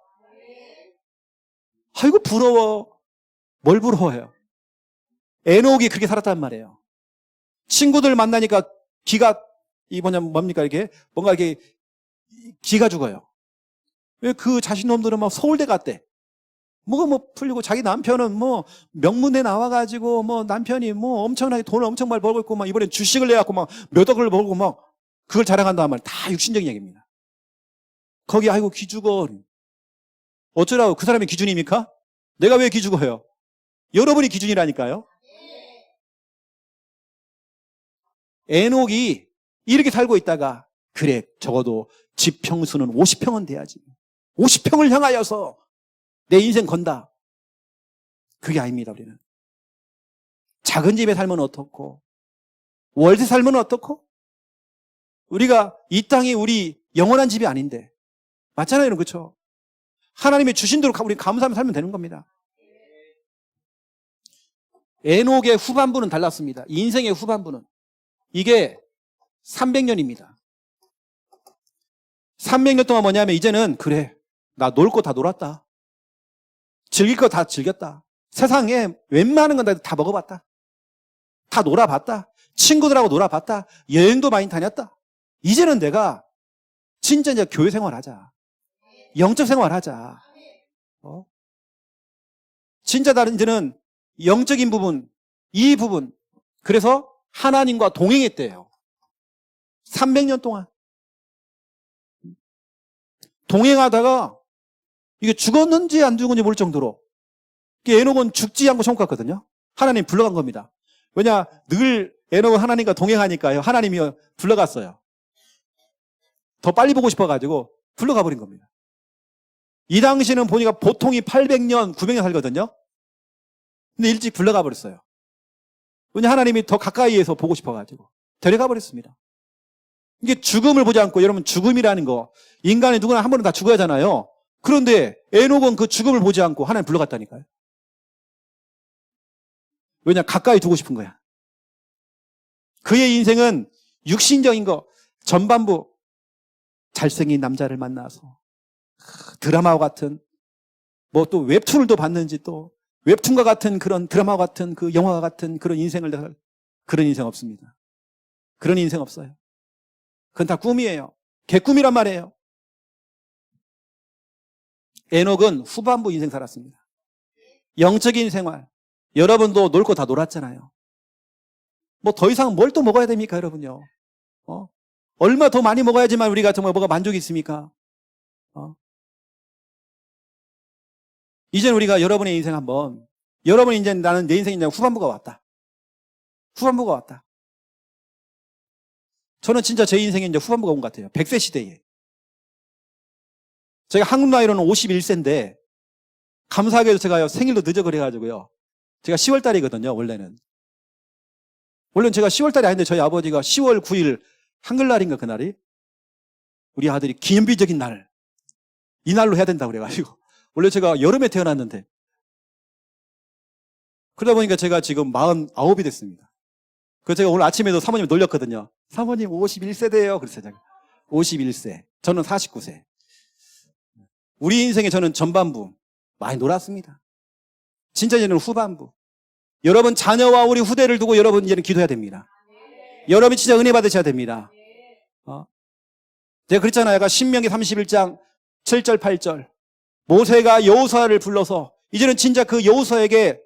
아이고 부러워. 뭘 부러워해요? 에녹이 그렇게 살았단 말이에요. 친구들 만나니까 뭡니까 이렇게 뭔가 이렇게 기가 죽어요. 왜 그 자신놈들은 막 서울대 갔대. 뭐가 풀리고, 자기 남편은 명문대 나와가지고 남편이 엄청나게 돈을 엄청 많이 벌고 있고 이번엔 주식을 내갖고 몇 억을 벌고 그걸 자랑한다는 말, 다 육신적인 얘기입니다. 거기 아이고 기죽어. 어쩌라고? 그 사람이 기준입니까? 내가 왜 기죽어요? 여러분이 기준이라니까요. 에녹이 이렇게 살고 있다가, 그래 적어도 집 평수는 50평은 돼야지, 50평을 향하여서 내 인생 건다. 그게 아닙니다. 우리는 작은 집에 살면 어떻고, 월세 살면 어떻고, 우리가 이 땅이 우리 영원한 집이 아닌데, 맞잖아요. 그렇죠? 하나님이 주신 대로 우리 감사하며 살면 되는 겁니다. 에녹의 후반부는 달랐습니다. 인생의 후반부는 이게 300년입니다. 300년 동안 뭐냐면, 이제는 그래 나 놀 거 다 놀았다, 즐길 거 다 즐겼다, 세상에 웬만한 건 다 먹어봤다, 다 놀아봤다, 친구들하고 놀아봤다, 여행도 많이 다녔다. 이제는 내가 진짜 이제 교회 생활하자, 영적 생활하자. 진짜 다른 이제는 영적인 부분, 이 부분. 그래서 하나님과 동행했대요. 300년 동안. 동행하다가 이게 죽었는지 안 죽었는지 모를 정도로 에녹은 죽지 않고 천국 갔거든요. 하나님 불러간 겁니다. 왜냐, 늘 에녹은 하나님과 동행하니까요. 하나님이 불러갔어요. 더 빨리 보고 싶어가지고 불러가 버린 겁니다. 이 당시는 보니까 보통이 800년, 900년 살거든요. 근데 일찍 불러가 버렸어요. 왜냐, 하나님이 더 가까이에서 보고 싶어가지고 데려가 버렸습니다. 이게 죽음을 보지 않고, 여러분, 죽음이라는 거, 인간이 누구나 한 번은 다 죽어야 하잖아요. 그런데 에녹은 그 죽음을 보지 않고 하나님 불러갔다니까요. 왜냐, 가까이 두고 싶은 거야. 그의 인생은 육신적인 거, 전반부 잘생긴 남자를 만나서 드라마와 같은, 뭐 또 웹툰을 또 봤는지, 또 웹툰과 같은 그런 드라마와 같은 그 영화와 같은 그런 인생을, 그런 인생 없습니다. 그런 인생 없어요. 그건 다 꿈이에요. 개꿈이란 말이에요. 에녹은 후반부 인생 살았습니다. 영적인 생활. 여러분도 놀 거 다 놀았잖아요. 뭐 더 이상 뭘 또 먹어야 됩니까, 여러분요? 얼마 더 많이 먹어야지만 우리가 정말 뭐가 만족이 있습니까? 이제는 우리가 여러분의 인생 한번, 여러분이 이제 나는 내 인생이 이제 후반부가 왔다. 후반부가 왔다. 저는 진짜 제 인생에 이제 후반부가 온 것 같아요. 100세 시대에. 제가 한국 나이로는 51세인데, 감사하게도 제가 생일도 늦어 그래가지고요. 제가 10월 달이거든요, 원래는. 원래는 제가 10월 달이 아닌데 저희 아버지가 10월 9일 한글날인가 그날이 우리 아들이 기념비적인 날, 이 날로 해야 된다고 그래가지고. 원래 제가 여름에 태어났는데. 그러다 보니까 제가 지금 49이 됐습니다. 그래서 제가 오늘 아침에도 사모님 놀렸거든요. 사모님 51세대예요. 그랬어요, 제가. 51세. 저는 49세. 우리 인생에 저는 전반부 많이 놀았습니다. 진짜 이제는 후반부. 여러분 자녀와 우리 후대를 두고 여러분 이제는 기도해야 됩니다. 여러분이 진짜 은혜 받으셔야 됩니다. 제가 그랬잖아요. 아까 신명기 31장 7절 8절. 모세가 여호수아를 불러서 이제는 진짜 그 여호수아에게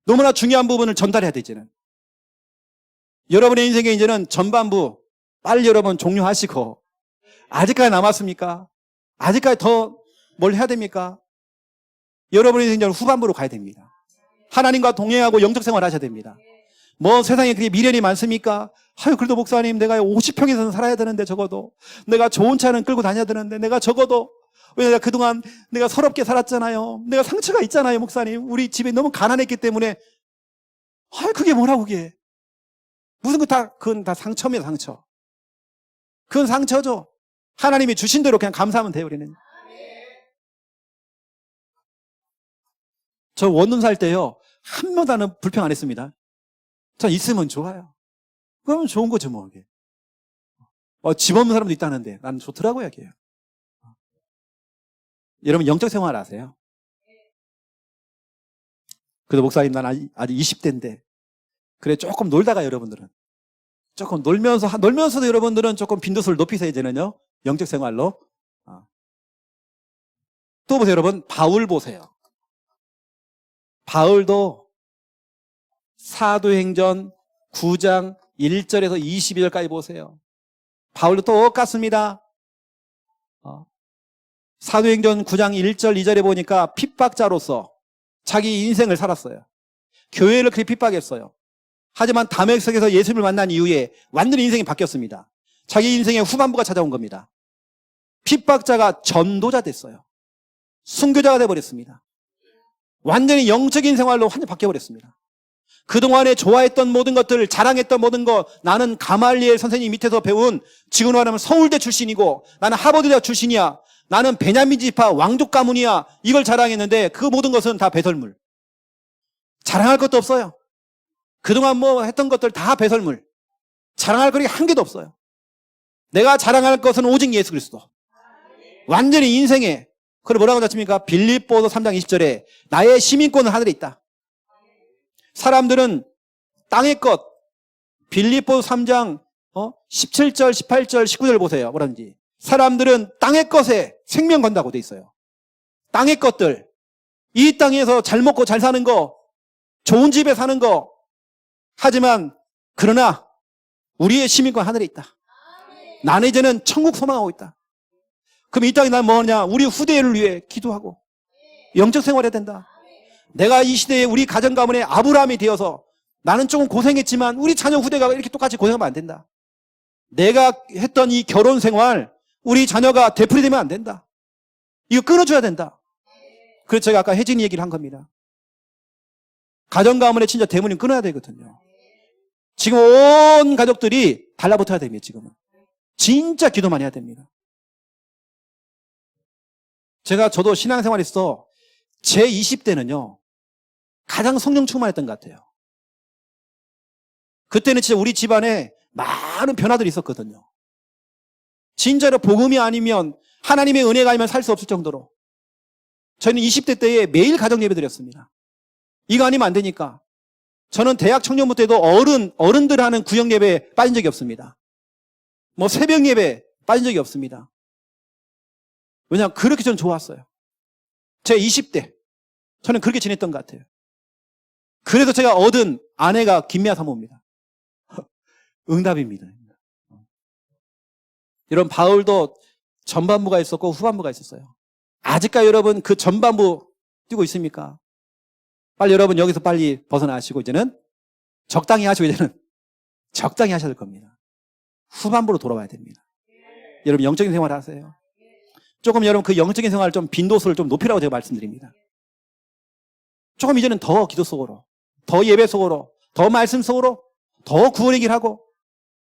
너무나 중요한 부분을 전달해야 돼, 이제는. 여러분의 인생에 이제는 전반부 빨리 여러분 종료하시고, 아직까지 남았습니까? 아직까지 더 뭘 해야 됩니까? 여러분의 인생은 후반부로 가야 됩니다. 하나님과 동행하고 영적 생활을 하셔야 됩니다. 뭐 세상에 그게 미련이 많습니까? 아유, 그래도 목사님 내가 50평에서는 살아야 되는데 적어도 내가 좋은 차는 끌고 다녀야 되는데 내가 적어도 왜 내가 그동안 내가 서럽게 살았잖아요. 내가 상처가 있잖아요, 목사님. 우리 집에 너무 가난했기 때문에. 아유, 그게 뭐라고 그게. 무슨 그건 다 상처입니다, 상처. 그건 상처죠. 하나님이 주신 대로 그냥 감사하면 돼요, 우리는. 저 원룸 살 때요, 한 명도 나는 불평 안 했습니다. 전 있으면 좋아요. 그러면 좋은 거죠, 뭐, 이게. 집 없는 사람도 있다는데, 나는 좋더라고요, 이게. 여러분, 영적 생활 아세요? 그래도 목사님, 난 아직 20대인데, 그래, 조금 놀다가 여러분들은. 조금 놀면서도 여러분들은 조금 빈도수를 높이세요, 이제는요. 영적 생활로. 또 보세요, 여러분. 바울 보세요. 바울도 사도행전 9장 1절에서 22절까지 보세요. 바울도 똑같습니다. 사도행전 9장 1절 2절에 보니까 핍박자로서 자기 인생을 살았어요. 교회를 그렇게 핍박했어요. 하지만 다메섹에서 예수님을 만난 이후에 완전히 인생이 바뀌었습니다. 자기 인생의 후반부가 찾아온 겁니다. 핍박자가 전도자 됐어요. 순교자가 돼버렸습니다. 완전히 영적인 생활로 완전히 바뀌어버렸습니다. 그동안에 좋아했던 모든 것들, 자랑했던 모든 것, 나는 가말리엘 선생님 밑에서 배운, 지금으로 말하면 서울대 출신이고, 나는 하버드대 출신이야, 나는 베냐민 지파 왕족 가문이야, 이걸 자랑했는데 그 모든 것은 다 배설물. 자랑할 것도 없어요. 그동안 뭐 했던 것들 다 배설물. 자랑할 거리 한 개도 없어요. 내가 자랑할 것은 오직 예수 그리스도. 완전히 인생에, 그걸 뭐라고 하셨습니까? 빌립보서 3장 20절에 나의 시민권은 하늘에 있다. 사람들은 땅의 것, 빌립보서 3장 17절, 18절, 19절 보세요. 뭐라는지. 사람들은 땅의 것에 생명 건다고 돼 있어요. 땅의 것들, 이 땅에서 잘 먹고 잘 사는 거, 좋은 집에 사는 거. 하지만 그러나 우리의 시민권 하늘에 있다. 나는 이제는 천국 소망하고 있다. 그럼 이 땅에 난 뭐냐? 우리 후대를 위해 기도하고 영적 생활해야 된다. 내가 이 시대에 우리 가정 가문의 아브라함이 되어서 나는 조금 고생했지만 우리 자녀 후대가 이렇게 똑같이 고생하면 안 된다. 내가 했던 이 결혼 생활 우리 자녀가 되풀이되면 안 된다. 이거 끊어줘야 된다. 그래서 제가 아까 혜진이 얘기를 한 겁니다. 가정 가문의 진짜 대문은 끊어야 되거든요. 지금 온 가족들이 달라붙어야 됩니다. 지금은 진짜 기도 많이 해야 됩니다. 저도 신앙생활에서 제 20대는요 가장 성령 충만했던 것 같아요. 그때는 진짜 우리 집안에 많은 변화들이 있었거든요. 진짜로 복음이 아니면 하나님의 은혜가 아니면 살 수 없을 정도로 저희는 20대 때에 매일 가정 예배 드렸습니다. 이거 아니면 안 되니까. 저는 대학 청년부 때도 어른들 하는 구역 예배에 빠진 적이 없습니다. 뭐 새벽 예배 빠진 적이 없습니다. 왜냐하면 그렇게 저는 좋았어요. 제 20대 저는 그렇게 지냈던 것 같아요. 그래서 제가 얻은 아내가 김미아 사모입니다. 응답입니다. 여러분 바울도 전반부가 있었고 후반부가 있었어요. 아직까지 여러분 그 전반부 뛰고 있습니까? 빨리 여러분 여기서 빨리 벗어나시고 이제는 적당히 하시고 이제는 적당히 하셔야 될 겁니다. 후반부로 돌아와야 됩니다. 여러분 영적인 생활 하세요. 조금 여러분 그 영적인 생활 좀 빈도수를 좀 높이라고 제가 말씀드립니다. 조금 이제는 더 기도 속으로, 더 예배 속으로, 더 말씀 속으로, 더 구원 얘기를 하고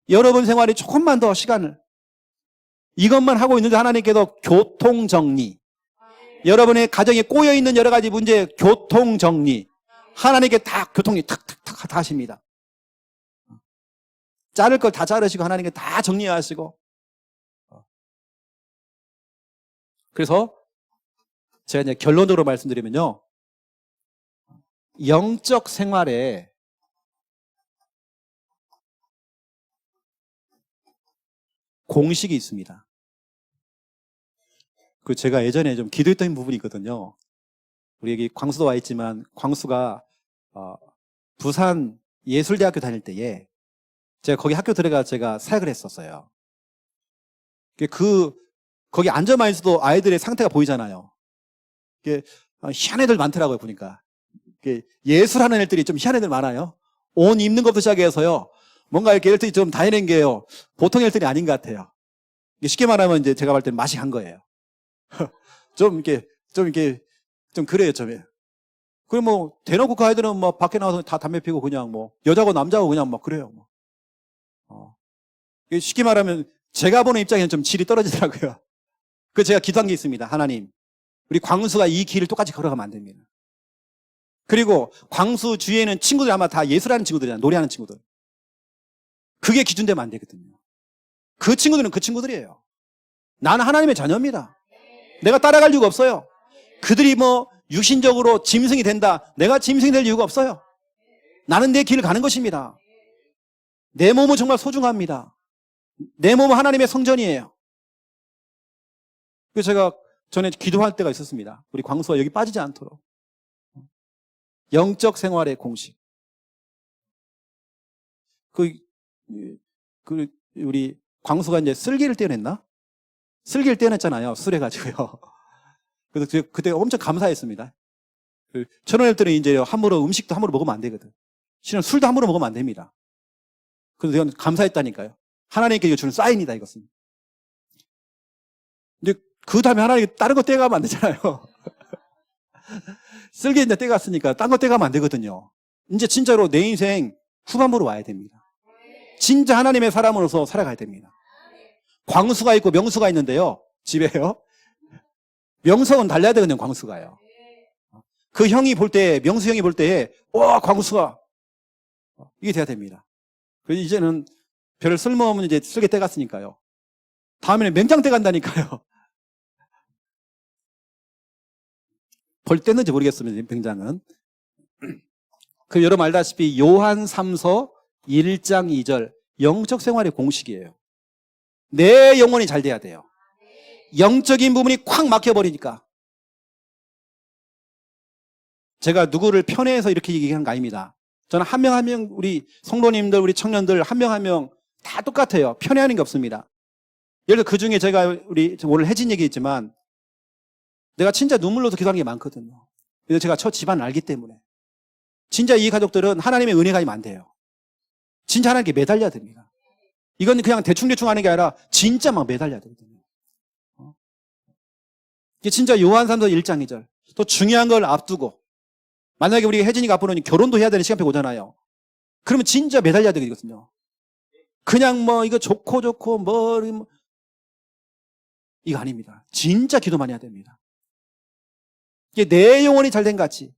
여러분 생활에 조금만 더 시간을 이것만 하고 있는데 하나님께서 교통정리, 여러분의 가정에 꼬여있는 여러 가지 문제 교통정리, 하나님께 다 교통이 탁탁탁 다 하십니다. 자를 걸 다 자르시고 하나님께 다 정리하시고. 그래서 제가 이제 결론적으로 말씀드리면요, 영적 생활에 공식이 있습니다. 그 제가 예전에 좀 기도했던 부분이 있거든요. 우리 여기 광수도 와 있지만 광수가 부산 예술대학교 다닐 때에 제가 거기 학교 들어가 제가 사역을 했었어요. 거기 앉아만 있어도 아이들의 상태가 보이잖아요. 희한 애들 많더라고요, 보니까. 예술하는 애들이 좀 희한 애들 많아요. 옷 입는 것부터 시작해서요. 뭔가 이렇게 애들이 좀 다니는 게요. 보통 애들이 아닌 것 같아요. 쉽게 말하면 이제 제가 볼 때는 맛이 간 거예요. 좀 그래요, 좀. 그리고 뭐, 대놓고 그 아이들은 뭐, 밖에 나와서 다 담배 피고 그냥 뭐, 여자고 남자고 그냥 막 그래요. 쉽게 말하면 제가 보는 입장에는 좀 질이 떨어지더라고요. 그래서 제가 기도한 게 있습니다. 하나님, 우리 광수가 이 길을 똑같이 걸어가면 안 됩니다. 그리고 광수 주위에는 친구들이 아마 다 예술하는 친구들이잖아요. 노래하는 친구들. 그게 기준되면 안 되거든요. 그 친구들은 그 친구들이에요. 나는 하나님의 자녀입니다. 내가 따라갈 이유가 없어요. 그들이 뭐 육신적으로 짐승이 된다. 내가 짐승이 될 이유가 없어요. 나는 내 길을 가는 것입니다. 내 몸은 정말 소중합니다. 내 몸은 하나님의 성전이에요. 그래서 제가 전에 기도할 때가 있었습니다. 우리 광수가 여기 빠지지 않도록. 영적 생활의 공식. 우리 광수가 이제 쓸개를 떼어냈나? 쓸개를 떼어냈잖아요. 술해가지고요. 그래서 그때 엄청 감사했습니다. 천원일들은 이제 함부로 음식도 함부로 먹으면 안 되거든. 실은 술도 함부로 먹으면 안 됩니다. 그래서 내가 감사했다니까요. 하나님께 주는 사인이다, 이것은. 근데 그 다음에 하나님께 다른 거 떼가면 안 되잖아요. 쓸개 이제 떼갔으니까 딴 거 떼가면 안 되거든요. 이제 진짜로 내 인생 후반부로 와야 됩니다. 진짜 하나님의 사람으로서 살아가야 됩니다. 광수가 있고 명수가 있는데요. 집에요. 명성은 달라야 되거든요, 광수가요. 그 형이 볼 때, 명수 형이 볼 때에, 와, 광수가. 이게 돼야 됩니다. 그래서 이제는 별 쓸모없는 이제 쓸개 떼갔으니까요. 다음에는 맹장 떼간다니까요. 벌 뗐는지 모르겠습니다, 맹장은. 그 여러분 알다시피 요한 3서 1장 2절 영적 생활의 공식이에요. 내 영혼이 잘 돼야 돼요. 영적인 부분이 콱 막혀버리니까. 제가 누구를 편애해서 이렇게 얘기하는 거 아닙니다. 저는 한 명 한 명 우리 성도님들 우리 청년들 한 명 한 명 다 똑같아요. 편애하는 게 없습니다. 예를 들어 그 중에 제가 우리 오늘 혜진 얘기했지만 내가 진짜 눈물로서 기도하는 게 많거든요. 그래서 제가 저 집안을 알기 때문에. 진짜 이 가족들은 하나님의 은혜가 많대요. 진짜 하나님께 매달려야 됩니다. 이건 그냥 대충대충 하는 게 아니라 진짜 막 매달려야 되거든요. 이게 진짜 요한삼서 1장 2절. 또 중요한 걸 앞두고 만약에 우리 혜진이가 앞으로는 결혼도 해야 되는 시간표가 오잖아요. 그러면 진짜 매달려야 되거든요. 그냥 뭐 이거 좋고 뭐 이거 아닙니다. 진짜 기도만 해야 됩니다. 이게 내 영혼이 잘된 같이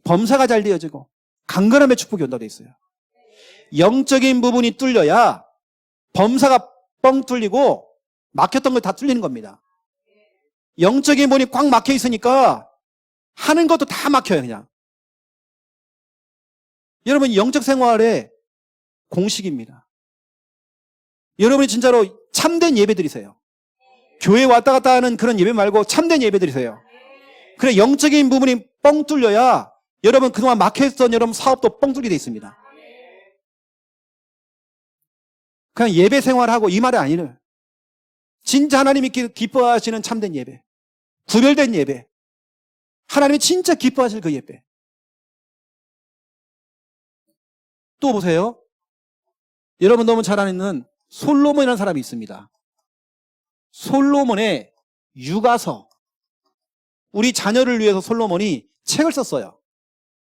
범사가 잘 되어지고 강건함의 축복이 온다고 되어 있어요. 영적인 부분이 뚫려야 범사가 뻥 뚫리고 막혔던 걸 다 뚫리는 겁니다. 영적인 부분이 꽉 막혀 있으니까 하는 것도 다 막혀요, 그냥. 여러분, 영적 생활의 공식입니다. 여러분이 진짜로 참된 예배 드리세요. 교회 왔다 갔다 하는 그런 예배 말고 참된 예배 드리세요. 그래, 영적인 부분이 뻥 뚫려야 여러분 그동안 막혀있던 여러분 사업도 뻥 뚫리게 돼 있습니다. 그냥 예배 생활하고 이 말이 아니에요. 진짜 하나님이 기뻐하시는 참된 예배, 구별된 예배, 하나님이 진짜 기뻐하실 그 예배. 또 보세요. 여러분 너무 잘 아는 솔로몬이라는 사람이 있습니다. 솔로몬의 육아서. 우리 자녀를 위해서 솔로몬이 책을 썼어요.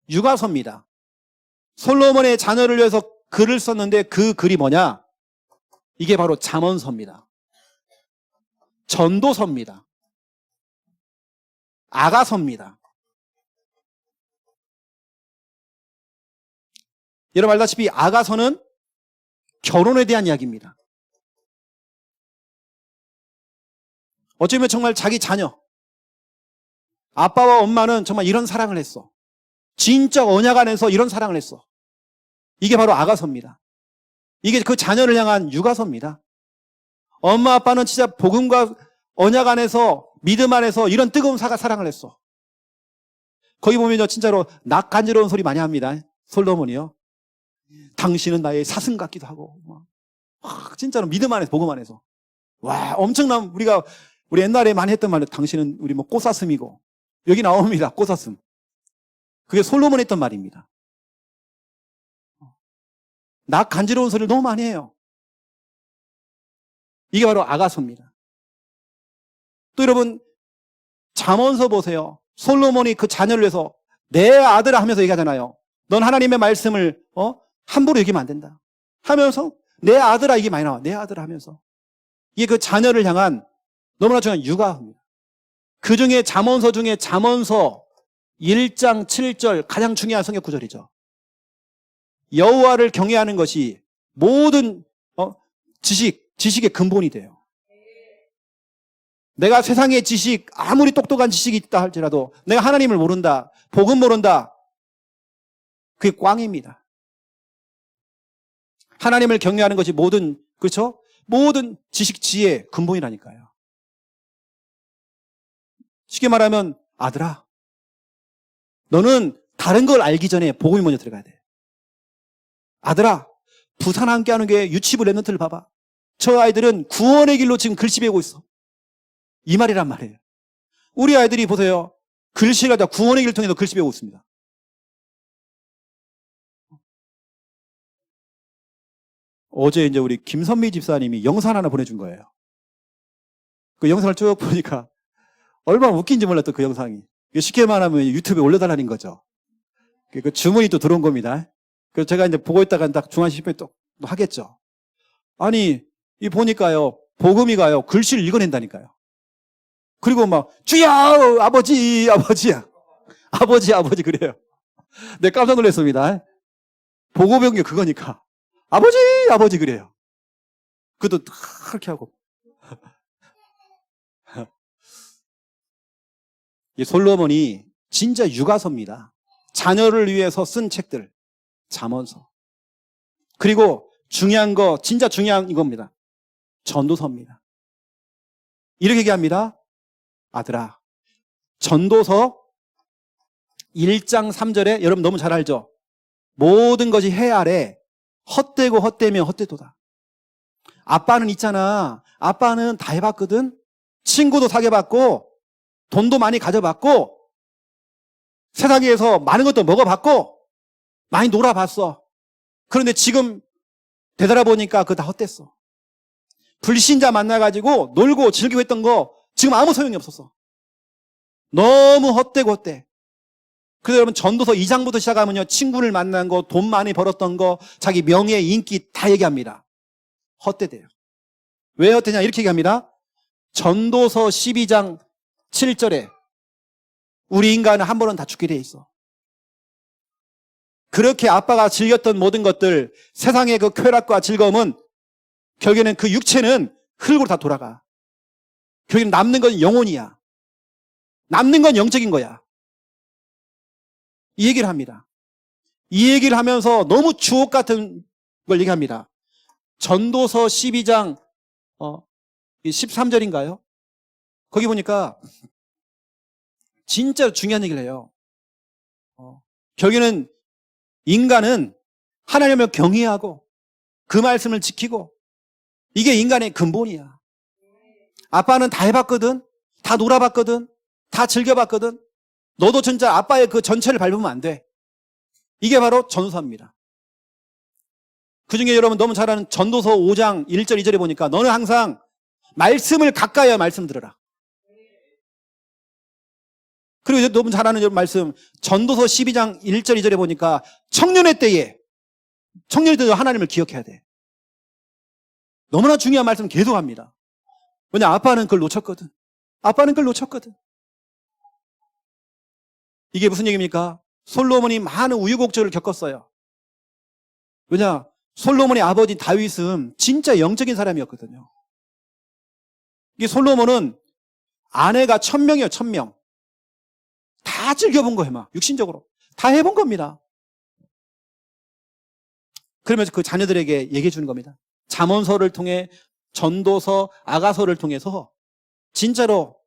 육아서입니다. 솔로몬의 자녀를 위해서 글을 썼는데 그 글이 뭐냐? 이게 바로 잠언서입니다. 전도서입니다. 아가서입니다. 여러분 알다시피 아가서는 결혼에 대한 이야기입니다. 어쩌면 정말 자기 자녀, 아빠와 엄마는 정말 이런 사랑을 했어. 진짜 언약 안에서 이런 사랑을 했어. 이게 바로 아가서입니다. 이게 그 자녀를 향한 육아서입니다. 엄마 아빠는 진짜 복음과 언약 안에서 믿음 안에서 이런 뜨거운 사랑을 했어. 거기 보면요 진짜로 낙 간지러운 소리 많이 합니다. 솔로몬이요. 당신은 나의 사슴 같기도 하고 진짜로 믿음 안에서 복음 안에서 와 엄청난 우리 옛날에 많이 했던 말로 당신은 우리 뭐 꽃사슴이고 여기 나옵니다. 꽃사슴. 그게 솔로몬이 했던 말입니다. 낙 간지러운 소리를 너무 많이 해요. 이게 바로 아가서입니다. 또 여러분 잠언서 보세요. 솔로몬이 그 자녀를 위해서 내 아들아 하면서 얘기하잖아요. 넌 하나님의 말씀을 함부로 얘기하면 안 된다 하면서 내 아들아 이게 많이 나와. 내 아들아 하면서 이게 그 자녀를 향한 너무나 중요한 육아입니다. 그 중에 잠언서 중에 잠언서 1장 7절 가장 중요한 성경 구절이죠. 여호와를 경외하는 것이 모든 지식의 근본이 돼요. 내가 세상의 지식 아무리 똑똑한 지식이 있다 할지라도 내가 하나님을 모른다, 복음 모른다, 그게 꽝입니다. 하나님을 경외하는 것이 모든 그렇죠? 모든 지식 지혜의 근본이라니까요. 쉽게 말하면 아들아 너는 다른 걸 알기 전에 복음이 먼저 들어가야 돼. 아들아 부산 함께하는 게 유치부 랩런트를 봐봐. 저 아이들은 구원의 길로 지금 글씨 배우고 있어. 이 말이란 말이에요. 우리 아이들이 보세요. 글씨가 다 구원의 길을 통해서 글씨 배우고 있습니다. 어제 이제 우리 김선미 집사님이 영상 하나 보내준 거예요. 그 영상을 쭉 보니까 얼마나 웃긴지 몰랐던 그 영상이. 쉽게 말하면 유튜브에 올려달라는 거죠. 그 주문이 또 들어온 겁니다. 그래서 제가 이제 보고 있다가 딱 중간 10분에 또 하겠죠. 아니, 이 보니까요, 복음이가요, 글씨를 읽어낸다니까요. 그리고 막, 주여! 아버지야. 아버지, 그래요. 네, 깜짝 놀랐습니다. 보고 배운 게 그거니까. 아버지, 그래요. 그것도 그렇게 하고. 이 솔로몬이 진짜 육아서입니다. 자녀를 위해서 쓴 책들, 잠언서. 그리고 중요한 거, 진짜 중요한 이겁니다. 전도서입니다. 이렇게 얘기합니다. 아들아, 전도서 1장 3절에 여러분 너무 잘 알죠? 모든 것이 해 아래 헛되고 헛되며 헛되도다. 아빠는 있잖아. 아빠는 다 해봤거든. 친구도 사귀어봤고 돈도 많이 가져봤고 세상에서 많은 것도 먹어봤고 많이 놀아봤어. 그런데 지금 되돌아보니까 그거 다 헛됐어. 불신자 만나가지고 놀고 즐기고 했던 거 지금 아무 소용이 없었어. 너무 헛되고 헛돼. 그래서 여러분 전도서 2장부터 시작하면요, 친구를 만난 거, 돈 많이 벌었던 거, 자기 명예, 인기 다 얘기합니다. 헛되대요. 왜 헛되냐 이렇게 얘기합니다. 전도서 12장 7절에 우리 인간은 한 번은 다 죽게 돼 있어. 그렇게 아빠가 즐겼던 모든 것들, 세상의 그 쾌락과 즐거움은 결국에는 그 육체는 흙으로 다 돌아가. 결국에는 남는 건 영혼이야. 남는 건 영적인 거야. 이 얘기를 합니다. 이 얘기를 하면서 너무 주옥 같은 걸 얘기합니다. 전도서 12장 13절인가요? 거기 보니까 진짜 중요한 얘기를 해요. 결국에는 인간은 하나님을 경외하고 그 말씀을 지키고 이게 인간의 근본이야. 아빠는 다 해봤거든. 다 놀아봤거든. 다 즐겨봤거든. 너도 진짜 아빠의 그 전체를 밟으면 안 돼. 이게 바로 전도서입니다. 그중에 여러분 너무 잘 아는 전도서 5장 1절 2절에 보니까 너는 항상 말씀을 가까이 하여 말씀 들어라. 그리고 너무 잘 아는 말씀 전도서 12장 1절 2절에 보니까 청년의 때에 하나님을 기억해야 돼. 너무나 중요한 말씀 계속 합니다. 왜냐 아빠는 그걸 놓쳤거든. 아빠는 그걸 놓쳤거든. 이게 무슨 얘기입니까? 솔로몬이 많은 우유곡절을 겪었어요. 왜냐 솔로몬의 아버지 다윗은 진짜 영적인 사람이었거든요. 이 솔로몬은 아내가 1000명이에요. 1000명. 다 즐겨본 거예요. 막 육신적으로 다 해본 겁니다. 그러면서 그 자녀들에게 얘기해 주는 겁니다. 잠언서를 통해 전도서, 아가서를 통해서 진짜로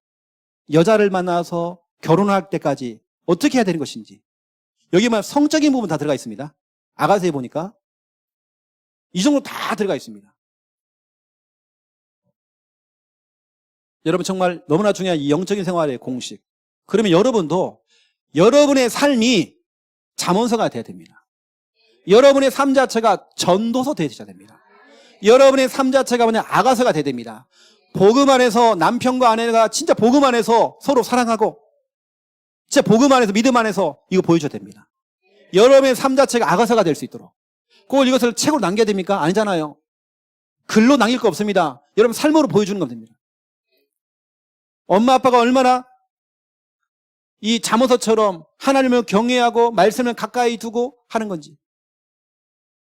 여자를 만나서 결혼할 때까지 어떻게 해야 되는 것인지, 여기만 성적인 부분 다 들어가 있습니다. 아가서에 보니까 이 정도 다 들어가 있습니다. 여러분 정말 너무나 중요한 이 영적인 생활의 공식. 그러면 여러분도 여러분의 삶이 잠언서가 돼야 됩니다. 여러분의 삶 자체가 전도서 돼야 됩니다. 여러분의 삶 자체가 뭐냐 아가서가 돼야 됩니다. 복음 안에서 남편과 아내가 진짜 복음 안에서 서로 사랑하고 진짜 복음 안에서 믿음 안에서 이거 보여줘야 됩니다. 여러분의 삶 자체가 아가서가 될 수 있도록. 꼭 이것을 책으로 남겨야 됩니까? 아니잖아요. 글로 남길 거 없습니다. 여러분 삶으로 보여주는 겁니다. 엄마 아빠가 얼마나 이 잠언서처럼 하나님을 경외하고 말씀을 가까이 두고 하는 건지,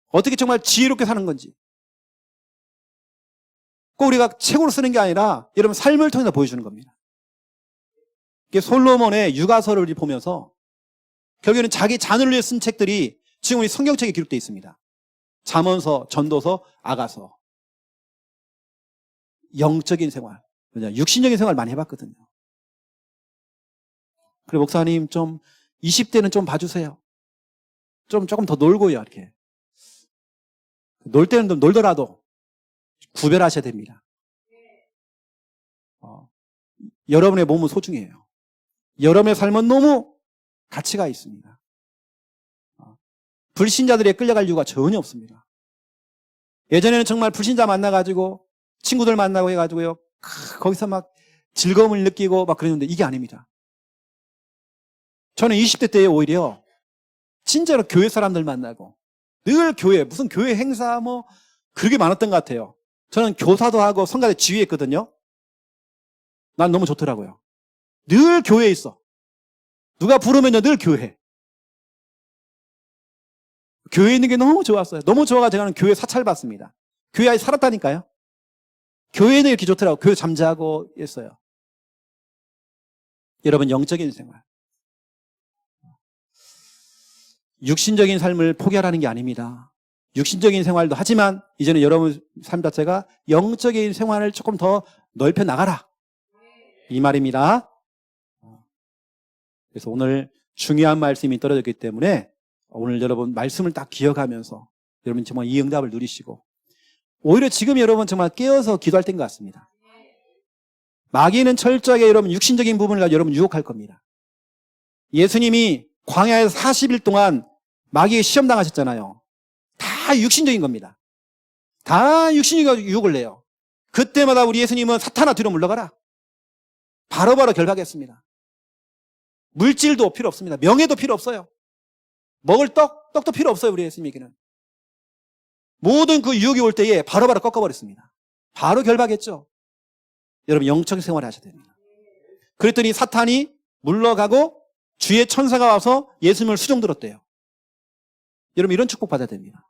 어떻게 정말 지혜롭게 사는 건지 꼭 우리가 책으로 쓰는 게 아니라 여러분 삶을 통해서 보여주는 겁니다. 이게 솔로몬의 육아서를 보면서 결국에는 자기 자녀를 위해 쓴 책들이 지금 우리 성경책에 기록되어 있습니다. 잠언서, 전도서, 아가서. 영적인 생활, 육신적인 생활 많이 해봤거든요. 그래 목사님 좀 20대는 좀 봐주세요. 조금 더 놀고요. 이렇게 놀 때는 좀 놀더라도 구별하셔야 됩니다. 여러분의 몸은 소중해요. 여러분의 삶은 너무 가치가 있습니다. 불신자들에 끌려갈 이유가 전혀 없습니다. 예전에는 정말 불신자 만나가지고 친구들 만나고 해가지고요 거기서 막 즐거움을 느끼고 막 그랬는데 이게 아닙니다. 저는 20대 때에 오히려 진짜로 교회 사람들 만나고 늘 교회, 무슨 교회 행사 뭐 그렇게 많았던 것 같아요. 저는 교사도 하고 성가대 지휘했거든요. 난 너무 좋더라고요. 늘 교회에 있어. 누가 부르면요 늘 교회. 교회에 있는 게 너무 좋았어요. 너무 좋아가 제가 교회 사찰 받습니다. 교회 아예 살았다니까요. 교회는 이렇게 좋더라고요. 교회 잠자고 했어요. 여러분 영적인 생활, 육신적인 삶을 포기하라는 게 아닙니다. 육신적인 생활도 하지만 이제는 여러분 삶 자체가 영적인 생활을 조금 더 넓혀 나가라 이 말입니다. 그래서 오늘 중요한 말씀이 떨어졌기 때문에 오늘 여러분 말씀을 딱 기억하면서 여러분 정말 이 응답을 누리시고 오히려 지금 여러분 정말 깨어서 기도할 때인 것 같습니다. 마귀는 철저하게 여러분 육신적인 부분을 가지고 여러분 유혹할 겁니다. 예수님이 광야에서 40일 동안 마귀에 시험당하셨잖아요. 다 육신적인 겁니다. 다 육신적인 유혹을 내요. 그때마다 우리 예수님은 사탄아 뒤로 물러가라. 바로바로 결박했습니다. 물질도 필요 없습니다. 명예도 필요 없어요. 먹을 떡도 필요 없어요. 우리 예수님에게는. 모든 그 유혹이 올 때에 바로바로 꺾어버렸습니다. 바로 결박했죠. 여러분 영적 생활을 하셔야 됩니다. 그랬더니 사탄이 물러가고 주의 천사가 와서 예수님을 수종 들었대요. 여러분 이런 축복 받아야 됩니다.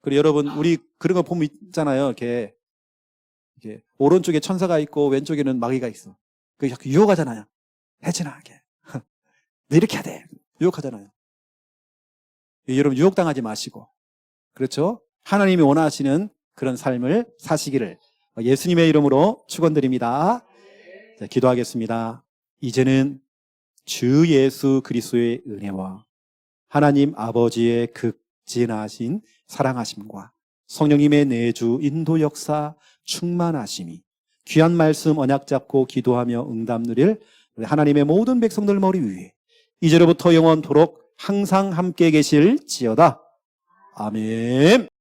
그리고 여러분 우리 그런 거 보면 있잖아요. 이렇게 오른쪽에 천사가 있고 왼쪽에는 마귀가 있어. 그 유혹하잖아요. 혜진아, 이렇게. 너 이렇게 해야 돼. 유혹하잖아요. 여러분 유혹당하지 마시고, 그렇죠? 하나님이 원하시는 그런 삶을 사시기를 예수님의 이름으로 축원드립니다. 자, 기도하겠습니다. 이제는 주 예수 그리스도의 은혜와 하나님 아버지의 극진하신 사랑하심과 성령님의 내주 인도 역사 충만하심이 귀한 말씀 언약 잡고 기도하며 응답 누릴 하나님의 모든 백성들 머리 위에 이제로부터 영원토록 항상 함께 계실지어다. 아멘.